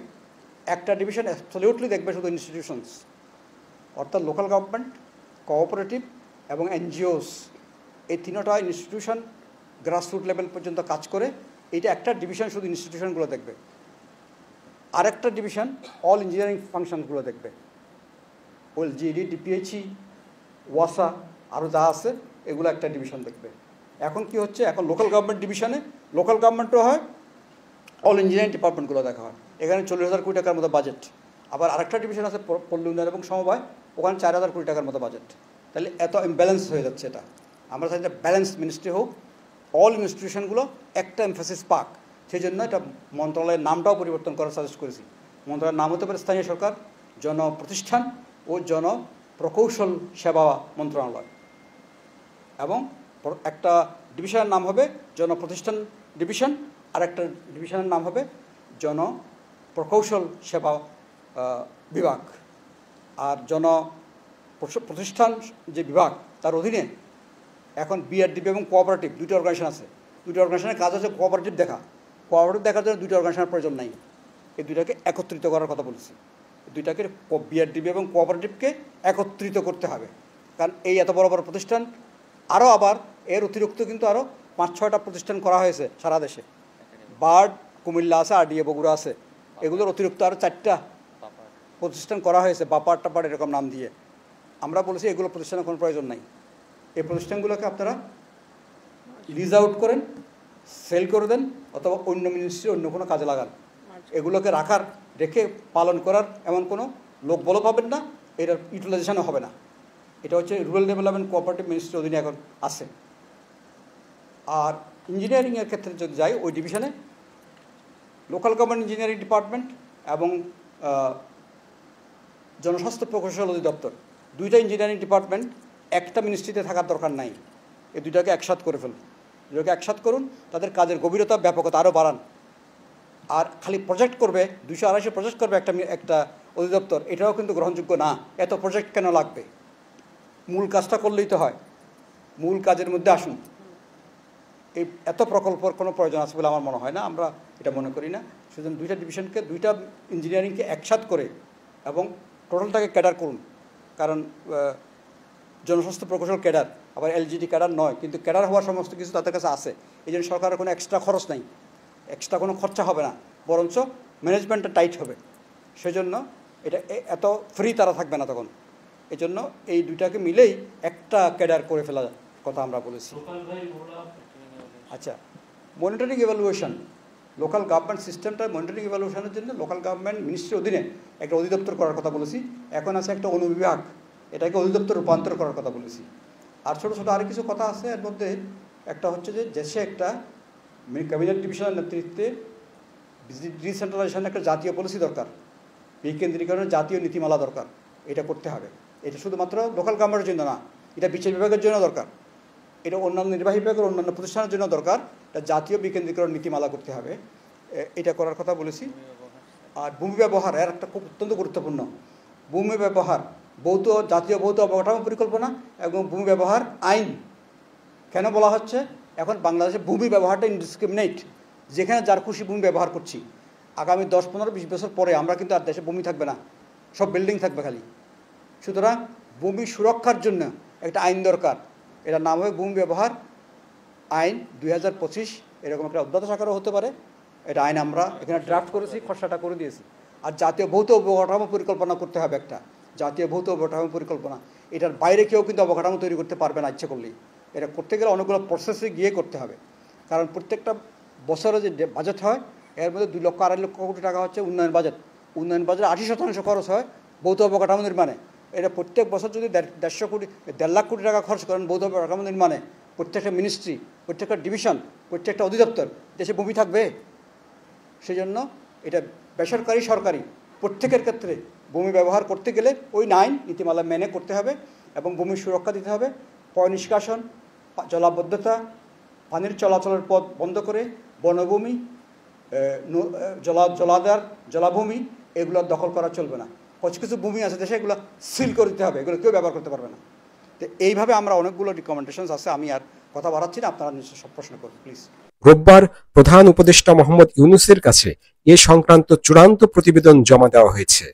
B: একটা ডিভিশন অ্যাবসলিউটলি দেখবে শুধু ইনস্টিটিউশনস, অর্থাৎ লোকাল গভর্নমেন্ট, কোঅপারেটিভ এবং এনজিওস। এই 3টা ইনস্টিটিউশন গ্রাসরুট লেভেল পর্যন্ত কাজ করে। এইটা একটা ডিভিশন শুধু ইনস্টিটিউশনগুলো দেখবে। আরেকটা ডিভিশন অল ইঞ্জিনিয়ারিং ফাংশনগুলো দেখবে, ওল জিডি, ডিপিএইচই, ওয়াসা, আরও যা আছে এগুলো একটা ডিভিশন দেখবে। এখন কি হচ্ছে, এখন লোকাল গভর্নমেন্ট ডিভিশনে লোকাল গভর্নমেন্টও হয়, অল ইঞ্জিনিয়ারিং ডিপার্টমেন্টগুলো দেখা হয়। এখানে 40,000 কোটি টাকার মতো বাজেট। আবার আরেকটা ডিভিশন আছে পল্লী উন্নয়ন এবং সমবায়, ওখানে 4,000 কোটি টাকার মতো বাজেট। তাহলে এত ইমব্যালেন্স হয়ে যাচ্ছে। এটা আমরা চাই যে ব্যালেন্স মিনিস্ট্রি হোক, অল ইনস্টিটিউশনগুলো একটা এমফাসিস পাক। সেই জন্য এটা মন্ত্রণালয়ের নামটাও পরিবর্তন করার সাজেস্ট করেছি। মন্ত্রণালয়ের নাম হতে পারে স্থানীয় সরকার, জনপ্রতিষ্ঠান ও জনপ্রকৌশল সেবা মন্ত্রণালয়, এবং একটা ডিভিশনের নাম হবে জনপ্রতিষ্ঠান ডিভিশন, আর একটা ডিভিশনের নাম হবে জনপ্রকৌশল সেবা বিভাগ। আর প্রতিষ্ঠান যে বিভাগ তার অধীনে এখন বিআরডিপি এবং কোঅপারেটিভ 2টি অর্গানাইজেশন আছে। 2টি অর্গানাইজেশনের কাজ হচ্ছে কোঅপারেটিভ দেখা। কোঅপারেটিভ দেখার জন্য 2টি অর্গানাইজেশনের প্রয়োজন নাই, এই 2টাকে একত্রিত করার কথা বলেছি। দুইটাকে বিআরডিবি এবং কোঅপারেটিভকে একত্রিত করতে হবে। কারণ এই এত বড় বড় প্রতিষ্ঠান, আরও আবার এর অতিরিক্ত কিন্তু আরও 5-6টা প্রতিষ্ঠান করা হয়েছে সারা দেশে। বার্ড কুমিল্লা আছে, আরডিএ বগুড়া আছে, এগুলোর অতিরিক্ত আরও 4টা প্রতিষ্ঠান করা হয়েছে, বাপার টাপার এরকম নাম দিয়ে। আমরা বলেছি এগুলো প্রতিষ্ঠানের কোনো প্রয়োজন নাই। এই প্রতিষ্ঠানগুলোকে আপনারা লিজ আউট করেন, সেল করে দেন, অথবা অন্য মিনিস্ট্রি অন্য কোনো কাজে লাগান। এগুলোকে রেখে পালন করার এমন কোনো লোক বল পাবেন না, এটার ইউটিলাইজেশনও হবে না। এটা হচ্ছে রুরাল ডেভেলপমেন্ট কোঅপারেটিভ মিনিস্ট্রির অধীনে এখন আছে। আর ইঞ্জিনিয়ারিংয়ের ক্ষেত্রে যদি যাই, ওই ডিভিশনে লোকাল গভর্নমেন্ট ইঞ্জিনিয়ারিং ডিপার্টমেন্ট এবং জনস্বাস্থ্য প্রকৌশল অধিদপ্তর, দুইটা ইঞ্জিনিয়ারিং ডিপার্টমেন্ট একটা মিনিস্ট্রিতে থাকার দরকার নাই। এই দুইটাকে একসাথ করে ফেলুন, দুটোকে একসাথ করুন, তাদের কাজের গভীরতা ব্যাপকতা আরও বাড়ান। আর খালি প্রজেক্ট করবে, 200-250 প্রজেক্ট করবে একটা অধিদপ্তর, এটাও কিন্তু গ্রহণযোগ্য না। এত প্রজেক্ট কেন লাগবে? মূল কাজটা করলেই তো হয়। মূল কাজের মধ্যে আসুন। এই এত প্রকল্পর কোনো প্রয়োজন আছে বলে আমার মনে হয় না, আমরা এটা মনে করি না। সুতরাং দুইটা ডিভিশনকে, দুইটা ইঞ্জিনিয়ারিংকে একসাথ করে এবং টোটালটাকে ক্যাডার করুন। কারণ জনস্বাস্থ্য প্রকৌশল ক্যাডার, আবার এলজিডি ক্যাডার নয়, কিন্তু ক্যাডার হওয়ার সমস্ত কিছু তাদের কাছে আছে। এই জন্য সরকারের কোনো এক্সট্রা খরচ নাই, এক্সট্রা কোনো খরচা হবে না, বরঞ্চ ম্যানেজমেন্টটা টাইট হবে। সেজন্য এটা এত ফ্রি তারা থাকবে না তখন। এই জন্য এই দুইটাকে মিলেই একটা ক্যাডার করে ফেলার কথা আমরা বলেছি। আচ্ছা, মনিটরিং ইভ্যালুয়েশন, লোকাল গভর্নমেন্ট সিস্টেমটা মনিটরিং ইভ্যালুয়েশনের জন্য লোকাল গভর্নমেন্ট মিনিস্ট্রির অধীনে একটা অধিদপ্তর করার কথা বলেছি। এখন আছে একটা অনুবিভাগ, এটাকে অধিদপ্তর রূপান্তর করার কথা বলেছি। আর ছোটো ছোটো আরও কিছু কথা আছে। এর মধ্যে একটা হচ্ছে যে দেশে একটা ক্যাবিনেট ডিভিশনের নেতৃত্বে ডিসেন্ট্রালাইজেশন একটা জাতীয় পলিসি দরকার, বিকেন্দ্রীকরণের জাতীয় নীতিমালা দরকার। এটা করতে হবে। এটা শুধুমাত্র লোকাল গভর্নমেন্টের জন্য না, এটা বিচার বিভাগের জন্য দরকার, এটা অন্যান্য নির্বাহী বিভাগের অন্যান্য প্রতিষ্ঠানের জন্য দরকার। এটা জাতীয় বিকেন্দ্রীকরণ নীতিমালা করতে হবে, এটা করার কথা বলেছি। আর ভূমি ব্যবহার এর একটা খুব অত্যন্ত গুরুত্বপূর্ণ। ভূমি ব্যবহার জাতীয় ভৌত অবকাঠামো পরিকল্পনা এবং ভূমি ব্যবহার আইন কেন বলা হচ্ছে? এখন বাংলাদেশে ভূমি ব্যবহারটা ইনডিসক্রিমিনেট, যেখানে যার খুশি ভূমি ব্যবহার করছি। আগামী 10-15-20 বছর পরে আমরা কিন্তু আর দেশে ভূমি থাকবে না, সব বিল্ডিং থাকবে খালি। সুতরাং ভূমি সুরক্ষার জন্য একটা আইন দরকার। এটার নাম হবে ভূমি ব্যবহার আইন 2025, এরকম একটা অধ্যাদেশ আকারও হতে পারে। এটা আইন আমরা এখানে ড্রাফট করেছি, খসড়াটা করে দিয়েছি। আর জাতীয় ভৌত অবকাঠামো পরিকল্পনা করতে হবে, একটা জাতীয় ভৌত অবকাঠামো পরিকল্পনা। এটার বাইরে কেউ কিন্তু অবকাঠামো তৈরি করতে পারবে না ইচ্ছে করলেই। এটা করতে গেলে অনেকগুলো প্রসেসে গিয়ে করতে হবে। কারণ প্রত্যেকটা বছরে যে বাজেট হয়, এর মধ্যে 2 লক্ষ 2.5 লক্ষ কোটি টাকা হচ্ছে উন্নয়ন বাজেট। উন্নয়ন বাজেট 80% খরচ হয় ভৌত অবকাঠামো নির্মাণে। এটা প্রত্যেক বছর যদি 1.5 লাখ কোটি টাকা খরচ করেন ভৌত অবকাঠামো নির্মাণে, প্রত্যেকটা মিনিস্ট্রি, প্রত্যেকটা ডিভিশন, প্রত্যেকটা অধিদপ্তর, দেশে ভূমি থাকবে? সেজন্য এটা বেসরকারি সরকারি প্রত্যেকের ক্ষেত্রে ভূমি ব্যবহার করতে গেলে ওই আইন নীতিমালা মেনে করতে হবে এবং ভূমির সুরক্ষা দিতে হবে। পয় নিষ্কাশন, জলাবদ্ধতা, পানির চলাচলের পথ বন্ধ করে বনভূমি, জলাধার, জলাভূমি এগুলো দখল করা চলবে না। কিছু ভূমি আছে দেশে, এগুলো সিল করে দিতে হবে, এগুলো কেউ ব্যবহার করতে পারবে না। তো এইভাবে আমরা অনেকগুলো রিকমেন্ডেশনস আছে। আমি আর কথা বাড়াচ্ছি না, আপনারা নিশ্চয়ই সব প্রশ্ন করুন প্লিজ।
A: রোববার প্রধান উপদেষ্টা মোহাম্মদ ইউনূসের কাছে এ সংক্রান্ত চূড়ান্ত প্রতিবেদন জমা দেওয়া হয়েছে।